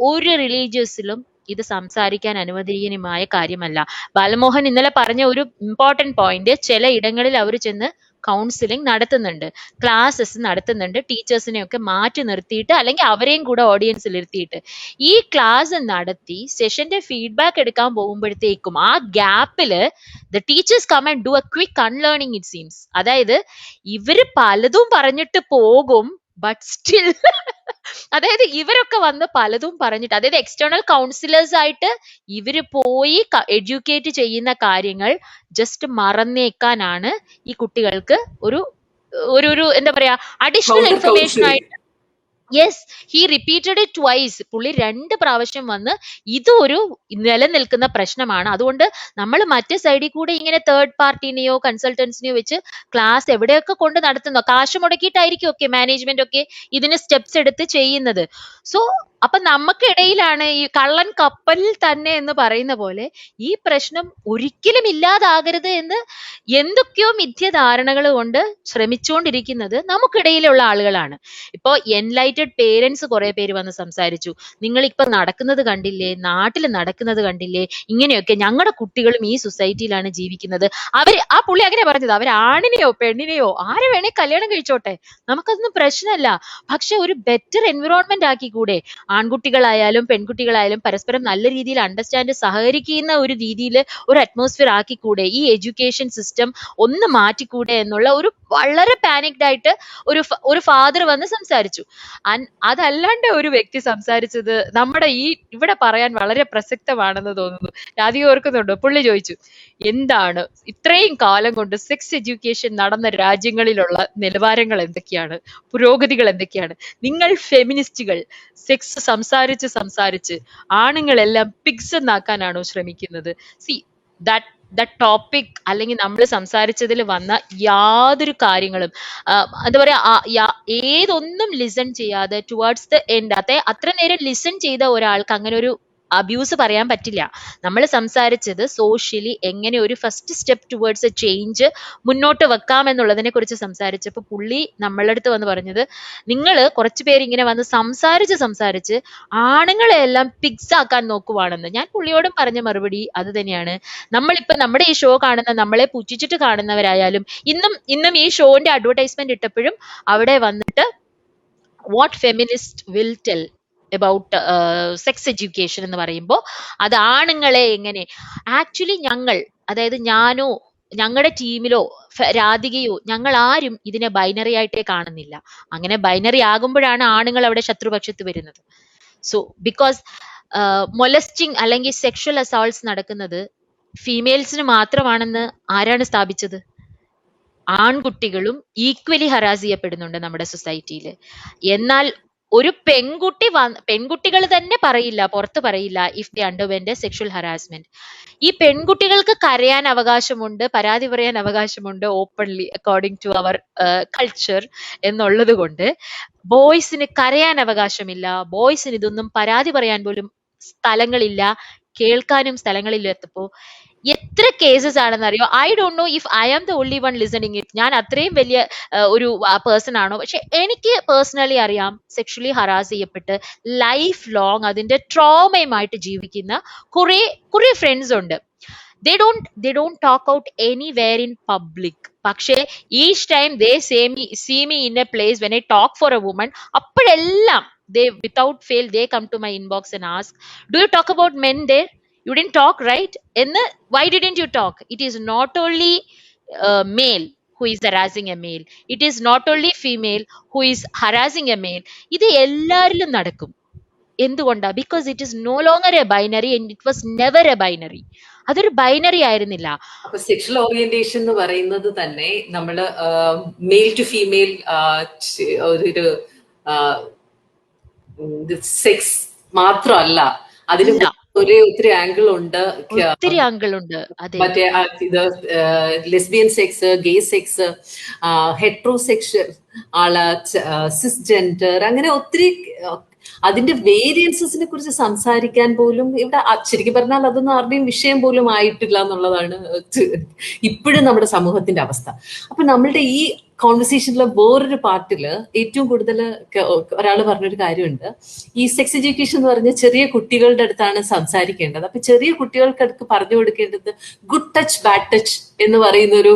ഒരു റിലീജിയസിലും ഇത് സംസാരിക്കാൻ അനുവദനീയമായ കാര്യമല്ല. ബാലമോഹൻ ഇന്നലെ പറഞ്ഞ ഒരു ഇമ്പോർട്ടന്റ് പോയിന്റ്, ചില ഇടങ്ങളിൽ അവർ ചെന്ന് കൗൺസിലിംഗ് നടത്തുന്നുണ്ട്, ക്ലാസ്സസ് നടത്തുന്നുണ്ട്, ടീച്ചേഴ്സിനെ ഒക്കെ മാറ്റി നിർത്തിയിട്ട് അല്ലെങ്കിൽ അവരെയും കൂടെ ഓഡിയൻസിൽ ഇരുത്തിയിട്ട് ഈ ക്ലാസ് നടത്തി സെഷന്റെ ഫീഡ്ബാക്ക് എടുക്കാൻ പോകുമ്പോഴത്തേക്കും ആ ഗ്യാപ്പില് the teachers come and do a quick unlearning it seems. അതായത് ഇവര് പലതും പറഞ്ഞിട്ട് പോകും, ബട്ട് സ്റ്റിൽ അതായത് ഇവരൊക്കെ വന്ന് പലതും പറഞ്ഞിട്ട്, അതായത് എക്സ്റ്റേണൽ കൗൺസിലേഴ്സ് ആയിട്ട് ഇവര് പോയി എഡ്യൂക്കേറ്റ് ചെയ്യുന്ന കാര്യങ്ങൾ ജസ്റ്റ് മറന്നേക്കാനാണ് ഈ കുട്ടികൾക്ക് ഒരു എന്താ പറയാ അഡീഷണൽ ഇൻഫർമേഷൻ ആയിട്ട്. Yes, he repeated it twice. പുള്ളി 2 പ്രാവശ്യം വന്ന് ഇതൊരു നിലനിൽക്കുന്ന പ്രശ്നമാണ്. അതുകൊണ്ട് നമ്മൾ മറ്റേ സൈഡിൽ കൂടെ ഇങ്ങനെ തേർഡ് പാർട്ടിനെയോ കൺസൾട്ടൻസിനെയോ വെച്ച് ക്ലാസ് എവിടെയൊക്കെ കൊണ്ട് നടത്തുന്നോ, കാശ് മുടക്കിയിട്ടായിരിക്കും ഒക്കെ മാനേജ്മെന്റ് ഒക്കെ ഇതിന് സ്റ്റെപ്സ് എടുത്ത് ചെയ്യുന്നത്. സോ അപ്പൊ നമുക്കിടയിലാണ് ഈ കള്ളൻ കപ്പലിൽ തന്നെ എന്ന് പറയുന്ന പോലെ ഈ പ്രശ്നം ഒരിക്കലും ഇല്ലാതാകരുത് എന്ന് എന്തൊക്കെയോ മിഥ്യധാരണകൾ കൊണ്ട് ശ്രമിച്ചുകൊണ്ടിരിക്കുന്നത് നമുക്കിടയിലുള്ള ആളുകളാണ്. ഇപ്പോ എൻലൈറ്റഡ് പേരൻസ് കുറെ പേര് വന്ന് സംസാരിച്ചു, നിങ്ങൾ ഇപ്പൊ നടക്കുന്നത് കണ്ടില്ലേ, നാട്ടിൽ നടക്കുന്നത് കണ്ടില്ലേ, ഇങ്ങനെയൊക്കെ ഞങ്ങളുടെ കുട്ടികളും ഈ സൊസൈറ്റിയിലാണ് ജീവിക്കുന്നത്. ആ പുള്ളി അങ്ങനെ പറഞ്ഞത്, അവർ ആണിനെയോ പെണ്ണിനെയോ ആരെ വേണേ കല്യാണം കഴിച്ചോട്ടെ, നമുക്കതൊന്നും പ്രശ്നമല്ല. പക്ഷെ ഒരു ബെറ്റർ എൻവിറോൺമെന്റ് ആക്കി കൂടെ? ആൺകുട്ടികളായാലും പെൺകുട്ടികളായാലും പരസ്പരം നല്ല രീതിയിൽ അണ്ടർസ്റ്റാൻഡ് സഹകരിക്കുന്ന ഒരു രീതിയിൽ ഒരു അറ്റ്മോസ്ഫിയർ ആക്കിക്കൂടെ, ഈ എഡ്യൂക്കേഷൻ സിസ്റ്റം ഒന്ന് മാറ്റിക്കൂടെ എന്നുള്ള ഒരു വളരെ പാനിക്ഡ് ആയിട്ട് ഒരു ഫാദർ വന്ന് സംസാരിച്ചു. അതല്ലാണ്ട് ഒരു വ്യക്തി സംസാരിച്ചത് നമ്മുടെ ഈ ഇവിടെ പറയാൻ വളരെ പ്രസക്തമാണെന്ന് തോന്നുന്നു. രാധിക ഓർക്കുന്നുണ്ടോ? പുള്ളി ചോദിച്ചു, എന്താണ് ഇത്രയും കാലം കൊണ്ട് സെക്സ് എഡ്യൂക്കേഷൻ നടന്ന രാജ്യങ്ങളിലുള്ള നിലവാരങ്ങൾ എന്തൊക്കെയാണ്, പുരോഗതികൾ എന്തൊക്കെയാണ്? നിങ്ങൾ ഫെമിനിസ്റ്റുകൾ സെക്സ് സംസാരിച്ച് ആണുങ്ങളെല്ലാം പിഗ്സ് എന്നാക്കാനാണോ ശ്രമിക്കുന്നത്? സി ദാറ്റ് ടോപ്പിക് അല്ലെങ്കിൽ നമ്മൾ സംസാരിച്ചതിൽ വന്ന യാതൊരു കാര്യങ്ങളും എന്താ പറയാ, ഏതൊന്നും ലിസൺ ചെയ്യാതെ ടുവേർഡ്സ് ദ എൻഡ്, അത്ര നേരം ലിസൺ ചെയ്ത ഒരാൾക്ക് അങ്ങനെ ഒരു അബ്യൂസ് പറയാൻ പറ്റില്ല. നമ്മൾ സംസാരിച്ചത് സോഷ്യലി എങ്ങനെ ഒരു first step towards A change മുന്നോട്ട് വെക്കാം എന്നുള്ളതിനെ കുറിച്ച് സംസാരിച്ചപ്പോൾ പുള്ളി നമ്മളുടെ അടുത്ത് വന്ന് പറഞ്ഞത്, നിങ്ങൾ കുറച്ച് പേര് ഇങ്ങനെ വന്ന് സംസാരിച്ച് ആണുങ്ങളെ എല്ലാം പിഗ്സ് ആക്കാൻ നോക്കുവാണെന്ന്. ഞാൻ പുള്ളിയോടും പറഞ്ഞ മറുപടി അത് തന്നെയാണ്. നമ്മളിപ്പോ നമ്മുടെ ഈ ഷോ കാണുന്ന, നമ്മളെ പുച്ഛിച്ചിട്ട് കാണുന്നവരായാലും ഇന്നും ഈ ഷോന്റെ അഡ്വർടൈസ്മെന്റ് ഇട്ടപ്പോഴും അവിടെ വന്നിട്ട് what feminist will tell about sex education എന്ന് പറയുമ്പോൾ അത് ആണുങ്ങളെ എങ്ങനെ ആക്ച്വലി അതായത് ഞാനോ ഞങ്ങളുടെ ടീമിലോ രാധികയോ ഞങ്ങൾ ആരും ഇതിനെ ബൈനറി ആയിട്ടേ കാണുന്നില്ല. അങ്ങനെ ബൈനറി ആകുമ്പോഴാണ് ആണുങ്ങൾ അവിടെ ശത്രുപക്ഷത്ത് വരുന്നത്. സോ ബിക്കോസ് മൊലസ്റ്റിംഗ് അല്ലെങ്കിൽ സെക്ഷൽ അസോൾട്ട്സ് നടക്കുന്നത് ഫീമെയിൽസിന് മാത്രമാണെന്ന് ആരാണ് സ്ഥാപിച്ചത്? ആൺകുട്ടികളും ഈക്വലി ഹറാസ് ചെയ്യപ്പെടുന്നുണ്ട് നമ്മുടെ സൊസൈറ്റിയിൽ. എന്നാൽ ഒരു പെൺകുട്ടികൾ തന്നെ പുറത്ത് പറയില്ല if they underwent sexual harassment. ഈ പെൺകുട്ടികൾക്ക് കരയാൻ അവകാശമുണ്ട്, പരാതി പറയാൻ അവകാശമുണ്ട് openly according to our culture എന്നുള്ളത് കൊണ്ട് ബോയ്സിന് കരയാൻ അവകാശമില്ല. ബോയ്സിന് ഇതൊന്നും പരാതി പറയാൻ പോലും സ്ഥലങ്ങളില്ല, കേൾക്കാനും സ്ഥലങ്ങളിലെത്തപ്പോ എത്ര കേസസ് ആണെന്ന് അറിയോ? I don't know if I am the only one listening it. ഞാൻ അത്രയും വലിയ ഒരു പേഴ്സൺ ആണോ? പക്ഷെ എനിക്ക് പേഴ്സണലി അറിയാം, സെക്ഷലി ഹറാസ് ചെയ്യപ്പെട്ട് ലൈഫ് ലോങ് അതിന്റെ ട്രോമയുമായിട്ട് ജീവിക്കുന്ന കുറെ ഫ്രണ്ട്സ് ഉണ്ട്. They don't talk out anywhere in public. പക്ഷേ each time they see me in a place when I talk for a woman, appadellam they without fail they come to my inbox and ask, do you talk about men there? You didn't talk, right? Why didn't you talk? It is not only male who is harassing a male. It is not only female who is harassing a male. ഇത് എല്ലാരിലും നടക്കും. എന്തുകൊണ്ടാ? Because it is no longer a binary and it was never a binary. അതൊരു binary ആയിരുന്നില്ല. അപ്പൊ sexual orientation എന്ന് പറയുന്നത് തന്നെ നമ്മള് മെയിൽ ടു ഫീമെയിൽ ഒരു സെക്സ് മാത്രമല്ല, അതിന് ഒത്തിരി ആംഗിൾ ഉണ്ട്. മറ്റേ ഇത് lesbian sex, gay sex, heterosexual cisgender, അങ്ങനെ ഒത്തിരി അതിന്റെ വേരിയൻസിനെ കുറിച്ച് സംസാരിക്കാൻ പോലും ഇവിടെ ശരിക്കും പറഞ്ഞാൽ അതൊന്നും ആരുടെയും വിഷയം പോലും ആയിട്ടില്ല എന്നുള്ളതാണ് ഇപ്പോഴും നമ്മുടെ സമൂഹത്തിന്റെ അവസ്ഥ. അപ്പൊ നമ്മളുടെ ഈ കോൺവെർസേഷനിലെ വേറൊരു പാർട്ടില് ഏറ്റവും കൂടുതൽ ഒരാൾ പറഞ്ഞൊരു കാര്യമുണ്ട്, ഈ സെക്സ് എഡ്യൂക്കേഷൻ എന്ന് പറഞ്ഞ ചെറിയ കുട്ടികളുടെ അടുത്താണ് സംസാരിക്കേണ്ടത്. അപ്പൊ ചെറിയ കുട്ടികൾക്ക് പറഞ്ഞു കൊടുക്കേണ്ടത് ഗുഡ് ടച്ച് ബാഡ് ടച്ച് എന്ന് പറയുന്ന ഒരു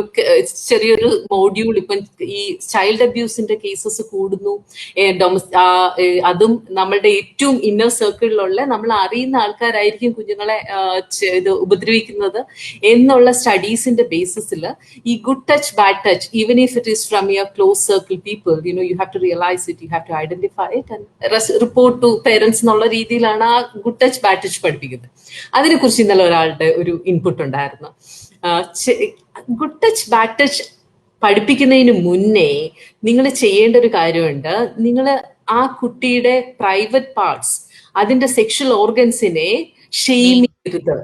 ചെറിയൊരു മോഡ്യൂൾ. ഇപ്പം ഈ ചൈൽഡ് അബ്യൂസിന്റെ കേസസ് കൂടുന്നു, അതും നമ്മളുടെ ഏറ്റവും ഇന്നർ സർക്കിളിലുള്ള നമ്മൾ അറിയുന്ന ആൾക്കാരായിരിക്കും കുഞ്ഞുങ്ങളെ ഇത് ഉപദ്രവിക്കുന്നത് എന്നുള്ള സ്റ്റഡീസിന്റെ ബേസിസിൽ ഈ good touch bad touch, even if it is from your close circle people, you have to realize it, you have to identify it and report to parents എന്നുള്ള രീതിയിലാണ് ആ ഗുഡ് ടച്ച് ബാഡ് ടച്ച് പഠിപ്പിക്കുന്നത്. അതിനെ കുറിച്ച് ഇന്നലെ ഒരാളുടെ ഒരു input ഉണ്ടായിരുന്നു. ഗുഡ് ടച്ച് ബാഡ് ടച്ച് പഠിപ്പിക്കുന്നതിന് മുന്നേ നിങ്ങൾ ചെയ്യേണ്ട ഒരു കാര്യമുണ്ട്. നിങ്ങൾ ആ കുട്ടിയുടെ പ്രൈവറ്റ് പാർട്സ്, അതിന്റെ സെക്ഷൽ ഓർഗൻസിനെ ഷെയിം ചെയ്യരുത്.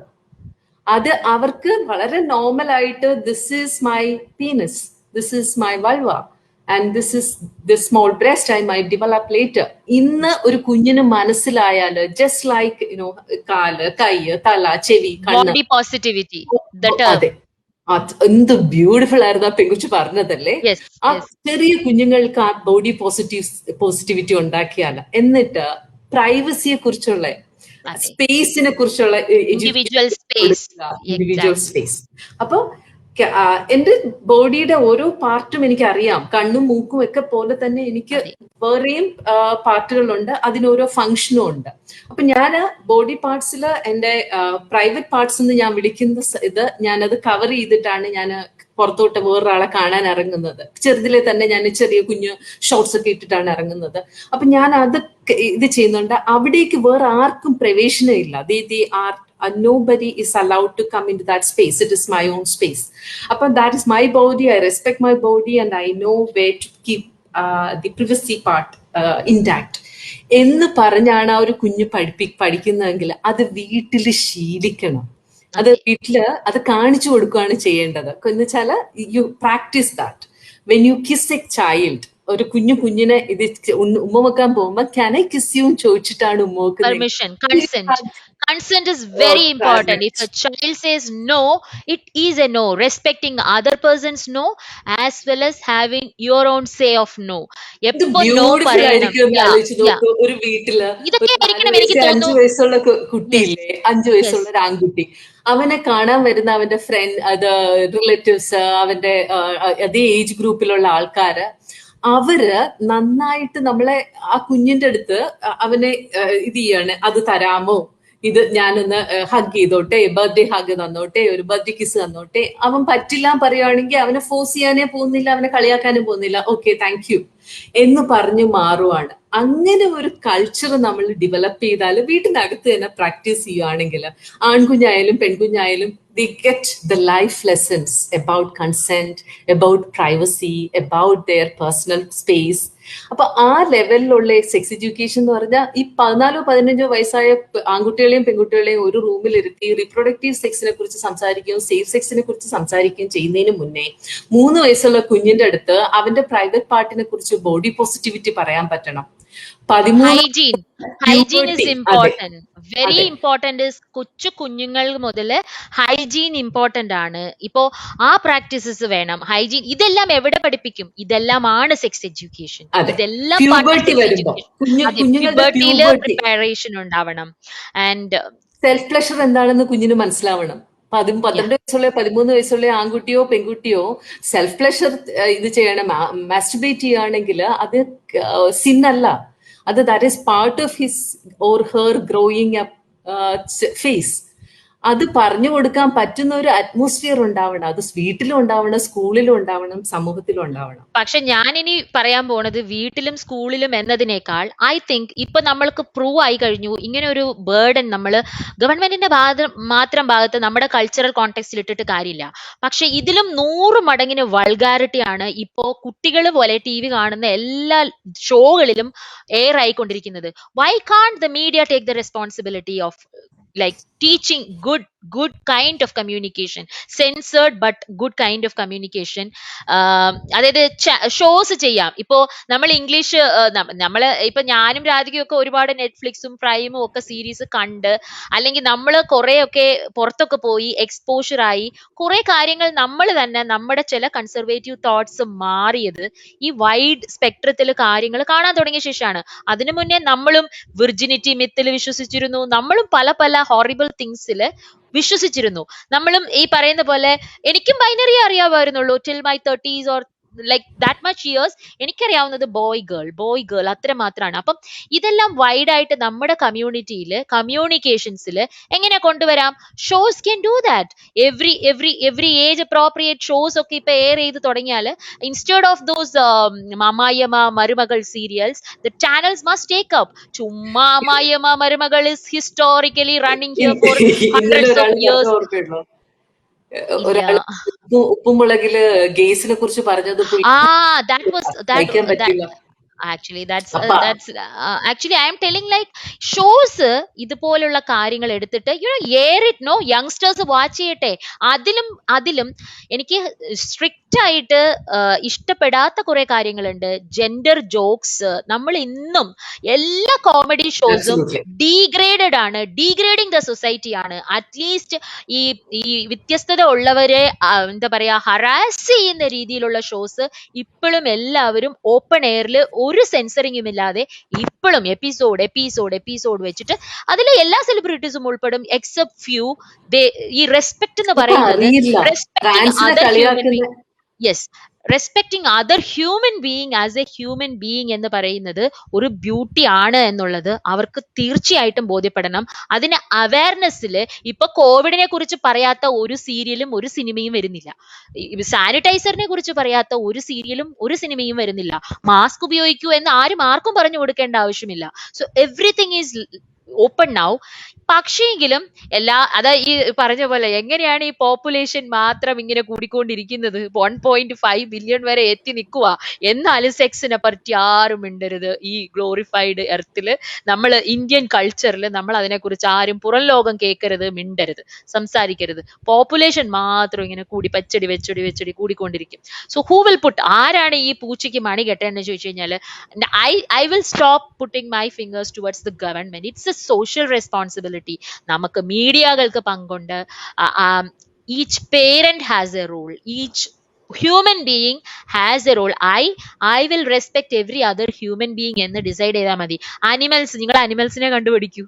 അത് അവർക്ക് വളരെ നോർമൽ ആയിട്ട് this is my penis, this is my vulva and this is the small breast I might develop later. ഇന്ന് ഒരു കുഞ്ഞിന് മനസ്സിലായാല് just like കാല്, കൈ, തല, ചെവി, കണ്ണ്, body positivity, അതെ, എന്ത് ബ്യൂട്ടിഫുൾ ആയിരുന്നു ആ പെൺകുട്ടി പറഞ്ഞതല്ലേ. ആ ചെറിയ കുഞ്ഞുങ്ങൾക്ക് ആ ബോഡി പോസിറ്റിവിറ്റി ഉണ്ടാക്കിയാൽ, എന്നിട്ട് പ്രൈവസിയെ കുറിച്ചുള്ള, സ്പേസിനെ കുറിച്ചുള്ള ഇൻഡിവിജ്വൽ സ്പേസ്. അപ്പൊ എന്റെ ബോഡിയുടെ ഓരോ പാർട്ടും എനിക്ക് അറിയാം. കണ്ണും മൂക്കും ഒക്കെ പോലെ തന്നെ എനിക്ക് വേറെയും പാർട്ടുകളുണ്ട്, അതിനോരോ ഫങ്ഷനും ഉണ്ട്. അപ്പൊ ഞാൻ ബോഡി പാർട്സിൽ എന്റെ പ്രൈവറ്റ് പാർട്സ് എന്ന് ഞാൻ വിളിക്കുന്ന ഇത് ഞാനത് കവർ ചെയ്തിട്ടാണ് ഞാൻ പുറത്തോട്ട് വേറൊരാളെ കാണാൻ ഇറങ്ങുന്നത്. ചെറുതിലെ തന്നെ ഞാൻ ചെറിയ കുഞ്ഞു ഷോർട്സ് ഒക്കെ ഇട്ടിട്ടാണ് ഇറങ്ങുന്നത്. അപ്പൊ ഞാൻ അത് ഇത് ചെയ്യുന്നുണ്ട്. അവിടേക്ക് വേറെ ആർക്കും പ്രവേശനം ഇല്ല. Nobody is allowed to come into that space. It is my own space. Appa that is my body. I respect my body and I know where to keep the privacy part intact. എന്ന് പറഞ്ഞാണ് ആ ഒരു കുഞ്ഞ് പഠിക്കുന്നതെങ്കിൽ അത് വീട്ടിൽ ശീലിക്കണം. അത് വീട്ടില് അത് കാണിച്ചു കൊടുക്കുകയാണ് ചെയ്യേണ്ടത്. എന്ന് വെച്ചാല് you practise that. When you kiss a child, ഒരു കുഞ്ഞിനെ ഇത് ഉമ്മ വെക്കാൻ പോകുമ്പോ ക്യാൻ ഐ കിസ് യു ചോദിച്ചിട്ടാണ് ഉമ്മ വെക്കുന്നത്. Consent is very important. If a child says no, it is a no. Respecting other person's no as well as having your own say of no. എപ്പോ no പറയണം. ഒരു വീട്ടില് ഇതൊക്കെ ആയിരിക്കണം എനിക്ക് 5 തോന്നുന്നു. വയസ്സുള്ള കുട്ടിയില്ലേ, 5 വയസ്സുള്ള ഒരു ആൺകുട്ടി, അവനെ കാണാൻ വരുന്ന അവന്റെ ഫ്രണ്ട്, അത് റിലേറ്റീവ്സ്, അവന്റെ അതേ ഏജ് ഗ്രൂപ്പിലുള്ള ആൾക്കാര്, അവര് നന്നായിട്ട് നമ്മളെ ആ കുഞ്ഞിന്റെ അടുത്ത് അവനെ ഇത് ചെയ്യാണ്, അത് തരാമോ, ഇത് ഞാനൊന്ന് ഹഗ് ചെയ്തോട്ടെ, ബർത്ത്ഡേ ഹഗ് തന്നോട്ടെ, ഒരു ബർത്ത്ഡേ കിസ് തന്നോട്ടെ. അവൻ പറ്റില്ല പറയുവാണെങ്കിൽ അവനെ ഫോഴ്സ് ചെയ്യാനേ പോകുന്നില്ല, അവനെ കളിയാക്കാനും പോകുന്നില്ല. ഓക്കെ താങ്ക് യു എന്ന് പറഞ്ഞു മാറുവാണ്. അങ്ങനെ ഒരു കൾച്ചർ നമ്മൾ ഡെവലപ്പ് ചെയ്താൽ വീട്ടിനകത്ത് തന്നെ പ്രാക്ടീസ് ചെയ്യുകയാണെങ്കിൽ ആൺകുഞ്ഞായാലും പെൺകുഞ്ഞായാലും they get the life lessons about consent, about privacy, about their personal space. അപ്പൊ ആ ലെവലിലുള്ള സെക്സ് എഡ്യൂക്കേഷൻ എന്ന് പറഞ്ഞാൽ ഈ 14-15 വയസ്സായ ആൺകുട്ടികളെയും പെൺകുട്ടികളെയും ഒരു റൂമിൽ ഇരുത്തി റീപ്രൊഡക്റ്റീവ് സെക്സിനെ കുറിച്ച് സംസാരിക്കുകയും സേഫ് സെക്സിനെ കുറിച്ച് സംസാരിക്കുകയും ചെയ്യുന്നതിന് മുന്നേ 3 വയസ്സുള്ള കുഞ്ഞിന്റെ അടുത്ത് അവന്റെ പ്രൈവറ്റ് പാർട്ടിനെ കുറിച്ച് ബോഡി പോസിറ്റിവിറ്റി പറയാൻ പറ്റണം. Hygiene is important. Very important is കൊച്ചു കുഞ്ഞുങ്ങൾ മുതൽ ഹൈജീൻ ഇമ്പോർട്ടന്റ് ആണ്. ഇപ്പോ ആ പ്രാക്ടീസസ് വേണം. ഹൈജീൻ ഇതെല്ലാം എവിടെ പഠിപ്പിക്കും? ഇതെല്ലാമാണ് സെക്സ് എഡ്യൂക്കേഷൻ. ഇതെല്ലാം പ്യൂബർട്ടിയില് പ്രിപ്പറേഷൻ ഉണ്ടാവണം. ആൻഡ് സെൽഫ് പ്ലഷർ എന്താണെന്ന് കുഞ്ഞിന് മനസ്സിലാവണം. 12 വയസ്സുള്ള 13 വയസ്സുള്ള ആൺകുട്ടിയോ പെൺകുട്ടിയോ സെൽഫ് പ്ലഷർ ഇത് ചെയ്യണം, മാസ്റ്റുബേറ്റ് ചെയ്യുകയാണെങ്കിൽ അത് സിന്നല്ല. that is part of his or her growing up phase. അത് പറഞ്ഞു കൊടുക്കാൻ പറ്റുന്ന ഒരു അറ്റ്മോസ്ഫിയർ ഉണ്ടാവണം. അത് വീട്ടിലും ഉണ്ടാവണം, സ്കൂളിലും ഉണ്ടാവണം, സമൂഹത്തിലും ഉണ്ടാവണം. പക്ഷെ ഞാൻ ഇനി പറയാൻ പോണത് വീട്ടിലും സ്കൂളിലും എന്നതിനേക്കാൾ ഐ തിങ്ക് ഇപ്പൊ നമ്മൾക്ക് പ്രൂവ് ആയി കഴിഞ്ഞു ഇങ്ങനെ ഒരു ബേർഡൻ നമ്മൾ ഗവൺമെന്റിന്റെ മാത്രം ഭാഗത്ത് നമ്മുടെ കൾച്ചറൽ കോണ്ടെക്സ്റ്റിൽ ഇട്ടിട്ട് കാര്യമില്ല. പക്ഷെ ഇതിലും 100 മടങ്ങിന് വൾഗാരിറ്റിയാണ് ഇപ്പോ കുട്ടികൾ പോലെ ടി വി കാണുന്ന എല്ലാ ഷോകളിലും എയർ ആയിക്കൊണ്ടിരിക്കുന്നത്. Why can't the media take the responsibility of like teaching good kind of communication, censored but good kind of communication. അതായത് ഷോസ് ചെയ്യാം. ഇപ്പോ നമ്മൾ ഇംഗ്ലീഷ് നമ്മള് ഇപ്പൊ ഞാനും രാധികയും ഒക്കെ ഒരുപാട് നെറ്റ്ഫ്ലിക്സും പ്രൈമും ഒക്കെ സീരീസ് കണ്ട്, അല്ലെങ്കിൽ നമ്മൾ കുറെയൊക്കെ പുറത്തൊക്കെ പോയി എക്സ്പോഷർ ആയി കുറെ കാര്യങ്ങൾ നമ്മൾ തന്നെ നമ്മുടെ ചില കൺസർവേറ്റീവ് തോട്ട്സ് മാറിയത് ഈ വൈഡ് സ്പെക്ട്രത്തിൽ കാര്യങ്ങൾ കാണാൻ തുടങ്ങിയ ശേഷമാണ്. അതിനു മുന്നേ നമ്മളും വിർജിനിറ്റി മിത്തിൽ വിശ്വസിച്ചിരുന്നു, നമ്മളും പല ഹോറിബിൾ തിങ്സില് വിശ്വസിച്ചിരുന്നു. നമ്മളും ഈ പറയുന്ന പോലെ എനിക്കും ബൈനറി അറിയാമായിരുന്നുള്ളൂ till my 30s or like that much years. എനിക്കറിയാവുന്നത് ബോയ് ഗേൾ അത്ര മാത്രമാണ്. അപ്പം ഇതെല്ലാം വൈഡ് ആയിട്ട് നമ്മുടെ കമ്മ്യൂണിറ്റിയില് കമ്മ്യൂണിക്കേഷൻസിൽ എങ്ങനെ കൊണ്ടുവരാം? Shows can do that. Every age appropriate shows ഒക്കെ ഇപ്പൊ എയർ ചെയ്ത് തുടങ്ങിയാൽ ഇൻസ്റ്റെഡ് ഓഫ് ദോസ് മാമായമ്മ മരുമകൾ serials the channels must take up. ചുമ്മാ മാമായമ്മ മരുമകൾ is historically running here for hundreds of years. ഒരാൾ ഉപ്പുമുളകില് ഗേസിനെ കുറിച്ച് പറഞ്ഞത് actually that's actually I am telling like shows ഇതുപോലുള്ള കാര്യങ്ങൾ എടുത്തിട്ട് air it, no youngsters watch ചെയ്യട്ടെ. അതിലും എനിക്ക് സ്ട്രിക്റ്റ് ആയിട്ട് ഇഷ്ടപ്പെടാത്ത കുറെ കാര്യങ്ങളുണ്ട്. ജെൻഡർ ജോക്സ് നമ്മൾ ഇന്നും എല്ലാ കോമഡി ഷോസും ഡീഗ്രേഡഡ് ആണ്, ഡീഗ്രേഡിങ് ദ സൊസൈറ്റി ആണ്. അറ്റ്ലീസ്റ്റ് ഈ വ്യത്യസ്തത ഉള്ളവരെ എന്താ പറയാ ഹറാസ് ചെയ്യുന്ന രീതിയിലുള്ള ഷോസ് ഇപ്പോഴും എല്ലാവരും ഓപ്പൺ എയറിൽ ഒരു സെൻസറിങ്ങും ഇല്ലാതെ ഇപ്പോഴും എപ്പിസോഡ് വെച്ചിട്ട് അതിലെ എല്ലാ സെലിബ്രിറ്റീസും ഉൾപ്പെടും എക്സെപ്റ്റ് ഫ്യൂ. ഈ റെസ്പെക്ട് എന്ന് പറയുന്നത് അറിയില്ല റെസ്പെക്ടിങ് ട്രാൻസിനെ അതർ ഹ്യൂമൻ കളിയാക്കുന്ന yes, respecting other human being as a human being എന്ന് പറയുന്നത് ഒരു ബ്യൂട്ടി ആണ് എന്നുള്ളത് അവർക്ക് തീർച്ചയായിട്ടും ബോധ്യപ്പെടണം. അതിന് അവയർനെസ്സിൽ ഇപ്പൊ കോവിഡിനെ കുറിച്ച് പറയാത്ത ഒരു സീരിയലും ഒരു സിനിമയും വരുന്നില്ല. സാനിറ്റൈസറിനെ കുറിച്ച് പറയാത്ത ഒരു സീരിയലും ഒരു സിനിമയും വരുന്നില്ല. മാസ്ക് ഉപയോഗിക്കൂ എന്ന് ആർക്കും പറഞ്ഞു കൊടുക്കേണ്ട ആവശ്യമില്ല. So everything is open now. പക്ഷേങ്കിലും ഈ പറഞ്ഞ പോലെ എങ്ങനെയാണ് ഈ പോപ്പുലേഷൻ മാത്രം ഇങ്ങനെ കൂടിക്കൊണ്ടിരിക്കുന്നത്? 1.5 ബില്യൺ വരെ എത്തി നിൽക്കുക. എന്നാലും സെക്സിനെ പറ്റി ആരും മിണ്ടരുത്. ഈ ഗ്ലോറിഫൈഡ് എർത്തില് നമ്മൾ ഇന്ത്യൻ കൾച്ചറിൽ നമ്മൾ അതിനെക്കുറിച്ച് ആരും പുറം ലോകം കേൾക്കരുത്, മിണ്ടരുത്, സംസാരിക്കരുത്. പോപ്പുലേഷൻ മാത്രം ഇങ്ങനെ കൂടി വെച്ചടി കൂടിക്കൊണ്ടിരിക്കും. സോ ഹൂ വിൽ പുട്ട്, ആരാണ് ഈ പൂച്ചയ്ക്ക് മണി കെട്ടേന്ന് ചോദിച്ചു കഴിഞ്ഞാൽ I will stop putting my fingers towards the government. It's a social responsibility. നമുക്ക് മീഡിയകൾക്ക് പങ്കുണ്ട്. Each parent has a role, each human being has a role. I will respect every other human being എന്ന് decide ചെയ്താൽ മതി. Animals, നിങ്ങൾ അനിമൽസിനെ കണ്ടുപിടിക്കൂ.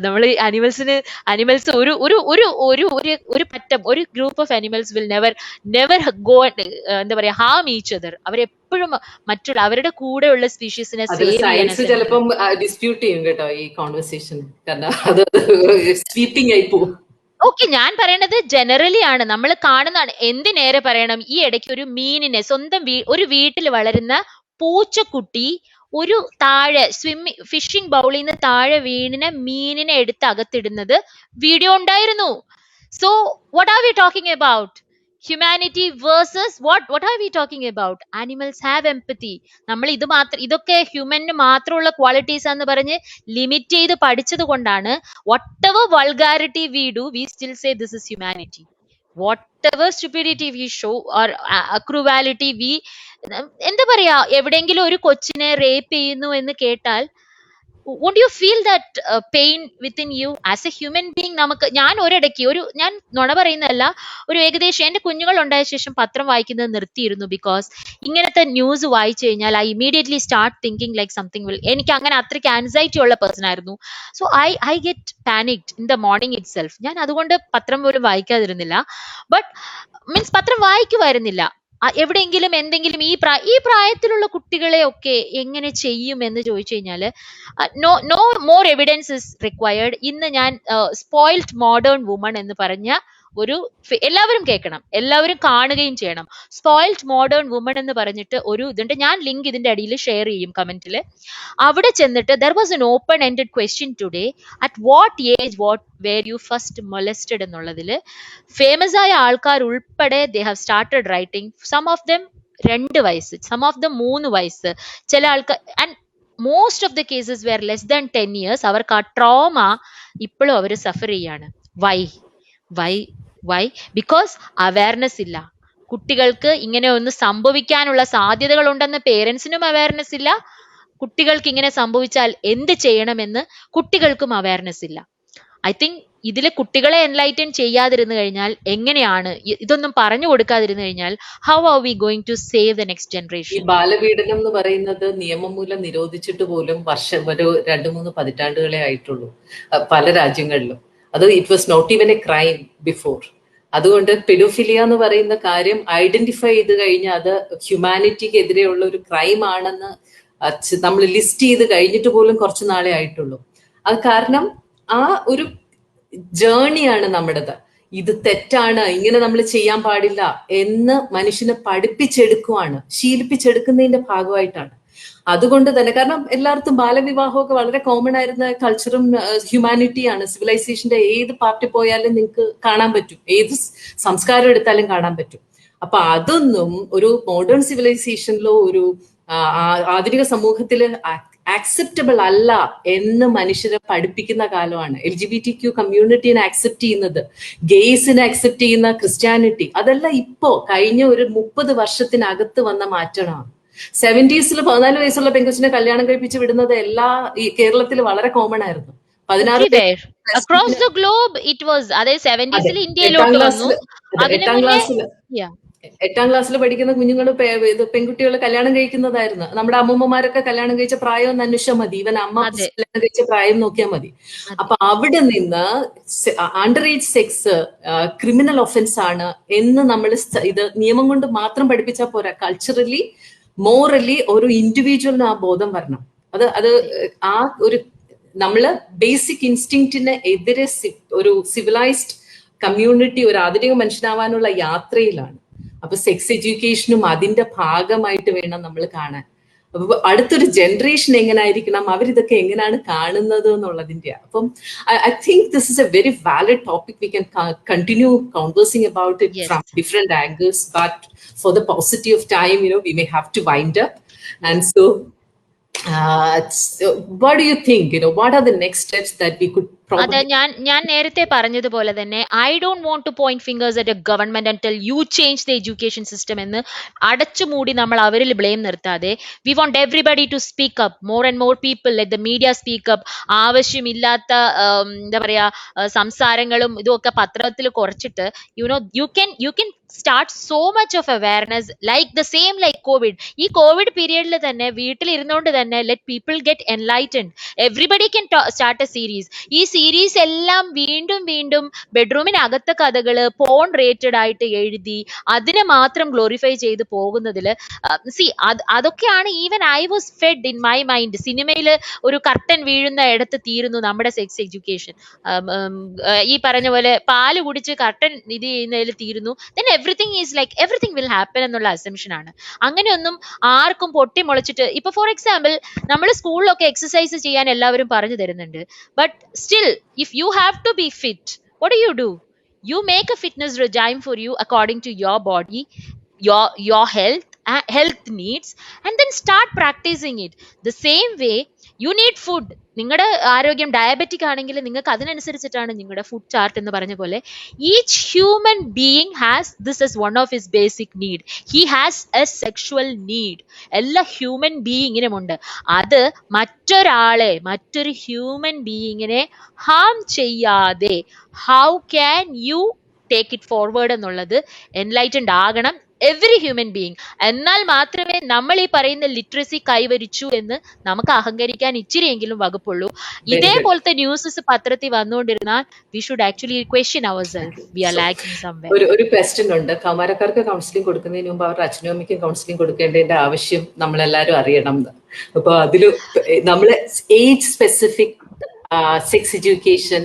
നമ്മൾ animals ഒരു പറ്റം, ഒരു group of animals will never go എന്താ പറയാ ഹാം ഈച്ച് അതർ. അവരെപ്പോഴും മറ്റുള്ള അവരുടെ കൂടെയുള്ള സ്പീഷീസിനെ സേവ് സയൻസ് ചിലപ്പം ഡിസ്പ്യൂട്ട് ചെയ്യും കേട്ടോ ഈ കോൺവെർസേഷൻ, കാരണം അത് സ്വീപ്പിംഗ് ആയി പോകും. ഓക്കെ, ഞാൻ പറയണത് ജനറലി ആണ്, നമ്മൾ കാണുന്നതാണ്. എന്തിനേറെ പറയണം, ഈ ഇടയ്ക്ക് ഒരു മീനിനെ സ്വന്തം ഒരു വീട്ടിൽ വളരുന്ന പൂച്ചക്കുട്ടി ഒരു താഴെ ഫിഷിംഗ് ബൗളിൽ നിന്ന് താഴെ മീനിനെ എടുത്ത് അകത്തിടുന്നത് വീഡിയോ ഉണ്ടായിരുന്നു. So what are V talking about? Humanity versus what are V talking about? Animals have empathy. നമ്മൾ ഇതൊക്കെ ഹ്യൂമന് മാത്രമുള്ള ക്വാളിറ്റീസ് എന്ന് പറഞ്ഞ് ലിമിറ്റ് ചെയ്ത് പഠിച്ചത് കൊണ്ടാണ് whatever vulgarity we do, we still say this is humanity. Whatever stupidity we show or cruelty we, എന്താ പറയാ, എവിടെയെങ്കിലും ഒരു കൊച്ചിനെ റേപ്പ് ചെയ്യുന്നു എന്ന് കേട്ടാൽ won't you feel that pain within you as a human being? ഞാൻ ഒരിടയ്ക്ക് ഞാൻ നുണ പറയുന്നതല്ല, ഏകദേശം എന്റെ കുഞ്ഞുങ്ങൾ ഉണ്ടായ ശേഷം പത്രം വായിക്കുന്നത് നിർത്തിയിരുന്നു. ബിക്കോസ് ഇങ്ങനത്തെ ന്യൂസ് വായിച്ചു കഴിഞ്ഞാൽ I immediately start thinking like something will, എനിക്ക് അങ്ങനെ അത്രയ്ക്ക് ആൻസൈറ്റി ഉള്ള പേഴ്സൺ ആയിരുന്നു. So I get panicked in the morning it self. ഞാൻ അതുകൊണ്ട് പത്രം പോലും വായിക്കാതിരുന്നില്ല. ബട്ട് മീൻസ് പത്രം വായിക്കുമായിരുന്നില്ല. എവിടെയെങ്കിലും എന്തെങ്കിലും ഈ പ്രായത്തിലുള്ള കുട്ടികളെ ഒക്കെ എങ്ങനെ ചെയ്യും എന്ന് ചോദിച്ചു കഴിഞ്ഞാൽ no more evidence is required. ഇന്ന് ഞാൻ സ്പോയിൽഡ് മോഡേൺ വുമൺ എന്ന് പറഞ്ഞ എല്ലാവരും കേൾക്കണം, എല്ലാവരും കാണുകയും ചെയ്യണം. സ്പോയിൽഡ് മോഡേൺ വുമൺ എന്ന് പറഞ്ഞിട്ട് ഇതുണ്ട്. ഞാൻ ലിങ്ക് ഇതിന്റെ അടിയിൽ ഷെയർ ചെയ്യും കമന്റിൽ. അവിടെ ചെന്നിട്ട് there was an open ended question today, at what age were you first molested എന്നുള്ളതിൽ ഫേമസ് ആയ ആൾക്കാർ ഉൾപ്പെടെ they have started writing. Some of them 2 വയസ്സ്, സം ഓഫ് ദം 3 വയസ്സ്, ചില ആൾക്കാർ. And most of the cases were less than 10 years. അവർക്ക് ആ ട്രോമ ഇപ്പോഴും അവർ സഫർ ചെയ്യാണ്. വൈ? ബിക്കോസ് അവയർനെസ് ഇല്ല. കുട്ടികൾക്ക് ഇങ്ങനെ ഒന്ന് സംഭവിക്കാനുള്ള സാധ്യതകൾ ഉണ്ടെന്ന് പേരൻസിനും അവയർനെസ് ഇല്ല. കുട്ടികൾക്ക് ഇങ്ങനെ സംഭവിച്ചാൽ എന്ത് ചെയ്യണമെന്ന് കുട്ടികൾക്കും അവയർനെസ് ഇല്ല. ഐ തിങ്ക് ഇതില് കുട്ടികളെ എൻലൈറ്റൻ ചെയ്യാതിരുന്നു കഴിഞ്ഞാൽ, എങ്ങനെയാണ് ഇതൊന്നും പറഞ്ഞു കൊടുക്കാതിരുന്നു കഴിഞ്ഞാൽ, how are we going to save the next generation? ഈ ബാലപീഡനം എന്ന് പറയുന്നത് നിയമം മൂലം നിരോധിച്ചിട്ട് പോലും ഒരു 2-3 പതിറ്റാണ്ടുകളെ ആയിട്ടുള്ളൂ പല രാജ്യങ്ങളിലും. അത് it was not even a crime before. അതുകൊണ്ട് പെഡോഫിലിയ എന്ന് പറയുന്ന കാര്യം ഐഡന്റിഫൈ ചെയ്ത് കഴിഞ്ഞാൽ അത് ഹ്യൂമാനിറ്റിക്ക് എതിരെയുള്ള ഒരു ക്രൈം ആണെന്ന് നമ്മൾ ലിസ്റ്റ് ചെയ്ത് കഴിഞ്ഞിട്ട് പോലും കുറച്ച് നാളെ ആയിട്ടുള്ളൂ. അത് കാരണം ആ ഒരു ജേണിയാണ് നമ്മുടേത്. ഇത് തെറ്റാണ്, ഇങ്ങനെ നമ്മൾ ചെയ്യാൻ പാടില്ല എന്ന് മനുഷ്യനെ പഠിപ്പിച്ചെടുക്കുവാണ്, ശീലിപ്പിച്ചെടുക്കുന്നതിന്റെ ഭാഗമായിട്ടാണ്. അതുകൊണ്ട് തന്നെ, കാരണം എല്ലായിടത്തും ബാലവിവാഹമൊക്കെ വളരെ കോമൺ ആയിരുന്ന കൾച്ചറും ഹ്യൂമാനിറ്റിയാണ്. സിവിലൈസേഷന്റെ ഏത് പാർട്ടി പോയാലും നിങ്ങൾക്ക് കാണാൻ പറ്റും, ഏത് സംസ്കാരം എടുത്താലും കാണാൻ പറ്റും. അപ്പൊ അതൊന്നും ഒരു മോഡേൺ സിവിലൈസേഷനിലോ ഒരു ആധുനിക സമൂഹത്തിൽ ആക്സെപ്റ്റബിൾ അല്ല എന്ന് മനുഷ്യരെ പഠിപ്പിക്കുന്ന കാലമാണ്. LGBTQ കമ്മ്യൂണിറ്റിനെ ആക്സെപ്റ്റ് ചെയ്യുന്നത്, ഗെയ്സിനെ ആക്സെപ്റ്റ് ചെയ്യുന്ന ക്രിസ്ത്യാനിറ്റി, അതെല്ലാം ഇപ്പോ കഴിഞ്ഞ ഒരു 30 വർഷത്തിനകത്ത് വന്ന മാറ്റമാണ്. 70s 14 വയസ്സുള്ള പെൺകൊച്ചിനെ കല്യാണം കഴിപ്പിച്ച് വിടുന്നത് ഈ കേരളത്തിൽ വളരെ കോമൺ ആയിരുന്നു. 16 across the globe it was. അതായത് 70s ഇന്ത്യയിലോട്ട് വന്നു. 8ാം ക്ലാസ്സിൽ 8ാം ക്ലാസ്സിൽ പഠിക്കുന്ന കുഞ്ഞുങ്ങൾ പെൺകുട്ടികൾ കല്യാണം കഴിക്കുന്നതായിരുന്നു. നമ്മുടെ അമ്മൂമ്മമാരൊക്കെ കല്യാണം കഴിച്ച പ്രായം ഒന്ന് അന്വേഷിച്ചാൽ മതി, ഇവൻ അമ്മ അതെ കല്യാണം കഴിച്ച പ്രായം നോക്കിയാൽ മതി. അതെ അപ്പൊ അവിടെ നിന്ന് under age sex criminal offence ആണ് എന്ന് നമ്മൾ ഇത് നിയമം കൊണ്ട് മാത്രം പഠിപ്പിച്ചാൽ പോരാ. കൾച്ചറലി മോറലി ഒരു ഇൻഡിവിജ്വലിന് ആ ബോധം വരണം. അത് ആ ഒരു നമ്മള് ബേസിക് ഇൻസ്റ്റിങ്ക്റ്റിന് എതിരെ ഒരു സിവിലൈസ്ഡ് കമ്മ്യൂണിറ്റി, ഒരു ആധുനിക മനുഷ്യനാവാനുള്ള യാത്രയിലാണ്. അപ്പൊ സെക്സ് എഡ്യൂക്കേഷനും അതിന്റെ ഭാഗമായിട്ട് വേണം നമ്മൾ കാണാൻ. അപ്പൊ അടുത്തൊരു ജനറേഷൻ എങ്ങനായിരിക്കണം, അവരിതൊക്കെ എങ്ങനെയാണ് കാണുന്നത് എന്നുള്ളതിന്റെ. അപ്പം I think this is a very valid topic. We can continue conversing about it yes from different angles, but for the positive of time, we may have to wind up. And so what do you think, what are the next steps that we could അതെ, probably ഞാൻ നേരത്തെ പറഞ്ഞതുപോലെ തന്നെ I don't want to point fingers at a government and tell you change the education system എന്ന് അടച്ചുമൂടി നമ്മൾ അവരിൽ blame നിർത്താതെ we want everybody to speak up, more and more people let the media speak up. ആവശ്യമില്ലാത്ത എന്താ പറയാ സംസാരങ്ങളും ഇതുമൊക്കെ പത്രത്തിൽ കുറച്ചിട്ട് you can start so much of awareness like the same like Covid. ഈ കോവിഡ് പീരിയഡിൽ തന്നെ വീട്ടിലിരുന്നുകൊണ്ട് തന്നെ let people get enlightened. Everybody can start A series. ഈ സീരീസ് എല്ലാം വീണ്ടും വീണ്ടും ബെഡ്റൂമിനകത്തെ കഥകള് പോൺ റേറ്റഡ് ആയിട്ട് എഴുതി അതിനെ മാത്രം ഗ്ലോറിഫൈ ചെയ്ത് പോകുന്നതില് അതൊക്കെയാണ് even I was fed in my mind. സിനിമയില് ഒരു കർട്ടൻ വീഴുന്ന ഇടത്ത് തീരുന്നു നമ്മുടെ സെക്സ് എഡ്യൂക്കേഷൻ. ഈ പറഞ്ഞ പോലെ പാല് കുടിച്ച് കർട്ടൻ ഇത് ചെയ്യുന്നതിൽ തീരുന്നു. Then everything is like everything will happen എന്നുള്ള അസംഷൻ ആണ്. അങ്ങനെയൊന്നും ആർക്കും പൊട്ടി മുളച്ചിട്ട് ഇപ്പൊ ഫോർ എക്സാമ്പിൾ നമ്മൾ സ്കൂളിലൊക്കെ എക്സസൈസ് ചെയ്യാൻ എല്ലാവരും പറഞ്ഞു തരുന്നുണ്ട്. But still, if you have to be fit, what do? You make a fitness regime for you according to your body, your health needs, and then start practicing it. The same way you need food. നിങ്ങളുടെ ആരോഗ്യം diabetic ആണെങ്കിൽ നിങ്ങൾക്ക് അതിനനുസരിച്ചിട്ടാണ് നിങ്ങളുടെ food chart എന്ന് പറഞ്ഞ പോലെ each human being has this as one of his basic need. He has a sexual need. എല്ലാ human ബീയിങ്ങിനുമുണ്ട്. അത് മറ്റൊരു ഹ്യൂമൻ ബീയിങ്ങിനെ ഹാം ചെയ്യാതെ how can you take it forward എന്നുള്ളത് എൻലൈറ്റൻഡ് ആകണം എവറി ഹ്യൂമൻ ബീയിങ്. എന്നാൽ മാത്രമേ നമ്മൾ ഈ പറയുന്ന ലിറ്ററസി കൈവരിച്ചു എന്ന് നമുക്ക് അഹങ്കരിക്കാൻ ഇച്ചിരിയെങ്കിലും വകുപ്പുള്ളൂ. ഇതേപോലത്തെ ന്യൂസസ് പത്രത്തിൽ വന്നുകൊണ്ടിരുന്നാൽ we should actually question ourselves. We are lacking somewhere. ഒരു ക്വസ്റ്റ്യൻ ഉണ്ട്. കൗമാരക്കാർക്ക് കൗൺസിലിംഗ് കൊടുക്കുന്നതിന് മുമ്പ് അവരുടെ അച്ഛനും അമ്മയ്ക്കും കൗൺസിലിംഗ് കൊടുക്കേണ്ടതിന്റെ ആവശ്യം നമ്മളെല്ലാവരും അറിയണം. അപ്പൊ അതില് നമ്മള് ഏജ് സ്പെസിഫിക് സെക്സ് എഡ്യൂക്കേഷൻ,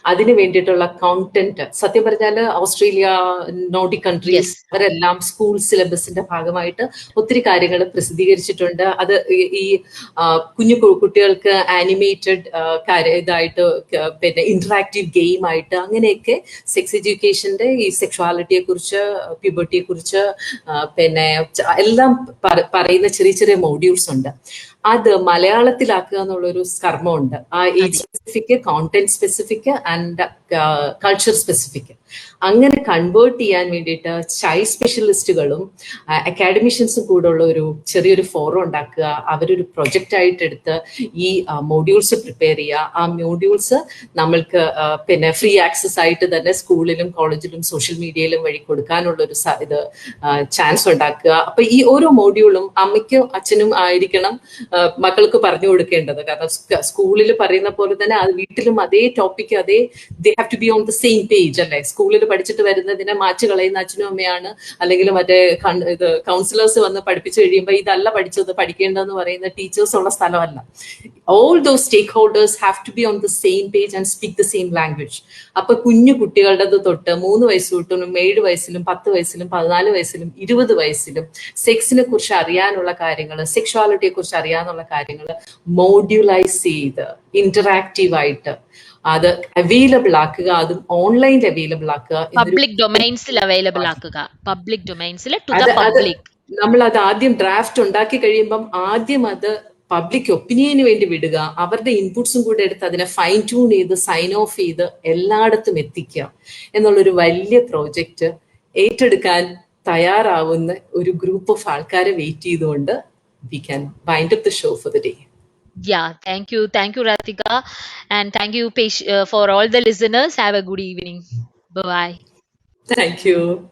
അതിന് വേണ്ടിയിട്ടുള്ള കോണ്ടന്റ്, സത്യം പറഞ്ഞാല് ഓസ്ട്രേലിയ, നോർഡിക് കൺട്രീസ് അവരെല്ലാം സ്കൂൾ സിലബസിന്റെ ഭാഗമായിട്ട് ഒത്തിരി കാര്യങ്ങൾ പ്രസിദ്ധീകരിച്ചിട്ടുണ്ട്. അത് ഈ കുഞ്ഞു കുട്ടികൾക്ക് ആനിമേറ്റഡ് ഇതായിട്ട്, പിന്നെ ഇന്ററാക്റ്റീവ് ഗെയിം ആയിട്ട്, അങ്ങനെയൊക്കെ സെക്സ് എഡ്യൂക്കേഷന്റെ ഈ സെക്ഷുവാലിറ്റിയെ കുറിച്ച്, പ്യൂബർട്ടിയെ കുറിച്ച്, പിന്നെ എല്ലാം പറയുന്ന ചെറിയ ചെറിയ മോഡ്യൂൾസ് ഉണ്ട്. അത് മലയാളത്തിലാക്കുക എന്നുള്ളൊരു കർമ്മമുണ്ട്. ആ age specific, content specific and culture specific, അങ്ങനെ കൺവേർട്ട് ചെയ്യാൻ വേണ്ടിയിട്ട് ചൈൽഡ് സ്പെഷ്യലിസ്റ്റുകളും അക്കാഡമിഷ്യൻസും കൂടെ ഉള്ള ഒരു ചെറിയൊരു ഫോറം ഉണ്ടാക്കുക. അവരൊരു പ്രൊജക്റ്റ് ആയിട്ട് എടുത്ത് ഈ മോഡ്യൂൾസ് പ്രിപ്പയർ ചെയ്യുക. ആ മോഡ്യൂൾസ് നമ്മൾക്ക് പിന്നെ ഫ്രീ ആക്സസ് ആയിട്ട് തന്നെ സ്കൂളിലും കോളേജിലും സോഷ്യൽ മീഡിയയിലും വഴി കൊടുക്കാനുള്ളൊരു ചാൻസ് ഉണ്ടാക്കുക. അപ്പൊ ഈ ഓരോ മോഡ്യൂളും അമ്മയ്ക്കും അച്ഛനും ആയിരിക്കണം മക്കൾക്ക് പറഞ്ഞു കൊടുക്കേണ്ടത്. കാരണം സ്കൂളിൽ പറയുന്ന പോലെ തന്നെ അത് വീട്ടിലും അതേ ടോപ്പിക്, അതേ they have to be on the same page അല്ലേ. സ്കൂളിൽ പഠിച്ചിട്ട് വരുന്നതിനെ മാറ്റി കളയുന്ന അച്ഛനും അമ്മയാണ്, അല്ലെങ്കിൽ മറ്റേ ഇത് കൗൺസിലേഴ്സ് വന്ന് പഠിപ്പിച്ചു കഴിയുമ്പോൾ ഇതല്ല പഠിച്ചത്, പഠിക്കേണ്ടതെന്ന് പറയുന്ന ടീച്ചേഴ്സ് ഉള്ള സ്ഥലമല്ല. All those stakeholders have to be on the same page and speak the same language. അപ്പൊ കുഞ്ഞു കുട്ടികളുടെ തൊട്ട് 3 വയസ്സ് തൊട്ടും 7 വയസ്സിലും 10 വയസ്സിലും 14 വയസ്സിലും 20 വയസ്സിലും സെക്സിനെ കുറിച്ച് അറിയാനുള്ള കാര്യങ്ങൾ, സെക്ഷുവാലിറ്റിയെ കുറിച്ച് അറിയാനുള്ള കാര്യങ്ങൾ മോഡ്യൂളൈസ് ചെയ്ത് ഇന്ററാക്റ്റീവ് ആയിട്ട് അത് അവൈലബിൾ ആക്കുക. അതും ഓൺലൈനിൽ അവൈലബിൾ ആക്കുക, പബ്ലിക് ഡൊമൈൻസിൽ അവൈലബിൾ ആക്കുക. പബ്ലിക് ഡൊമൈൻസിൽ ടു ദ പബ്ലിക്. നമ്മൾ അത് ആദ്യം ഡ്രാഫ്റ്റ് ഉണ്ടാക്കി കഴിയുമ്പം ആദ്യം അത് പബ്ലിക് ഒപ്പീനിയന് വേണ്ടി വിടുക. അവരുടെ ഇൻപുട്സും കൂടെ എടുത്ത് അതിനെ ഫൈൻ ട്യൂൺ ചെയ്ത് സൈൻ ഓഫ് ചെയ്ത് എല്ലായിടത്തും എത്തിക്കുക എന്നുള്ളൊരു വലിയ പ്രോജക്റ്റ് ഏറ്റെടുക്കാൻ തയ്യാറാവുന്ന ഒരു ഗ്രൂപ്പ് ഓഫ് ആൾക്കാരെ വെയിറ്റ് ചെയ്തുകൊണ്ട് we can wind up the show for the day. Yeah, thank you, Ratika, and thank you for all the listeners. Have a good evening. Bye bye. Thank you.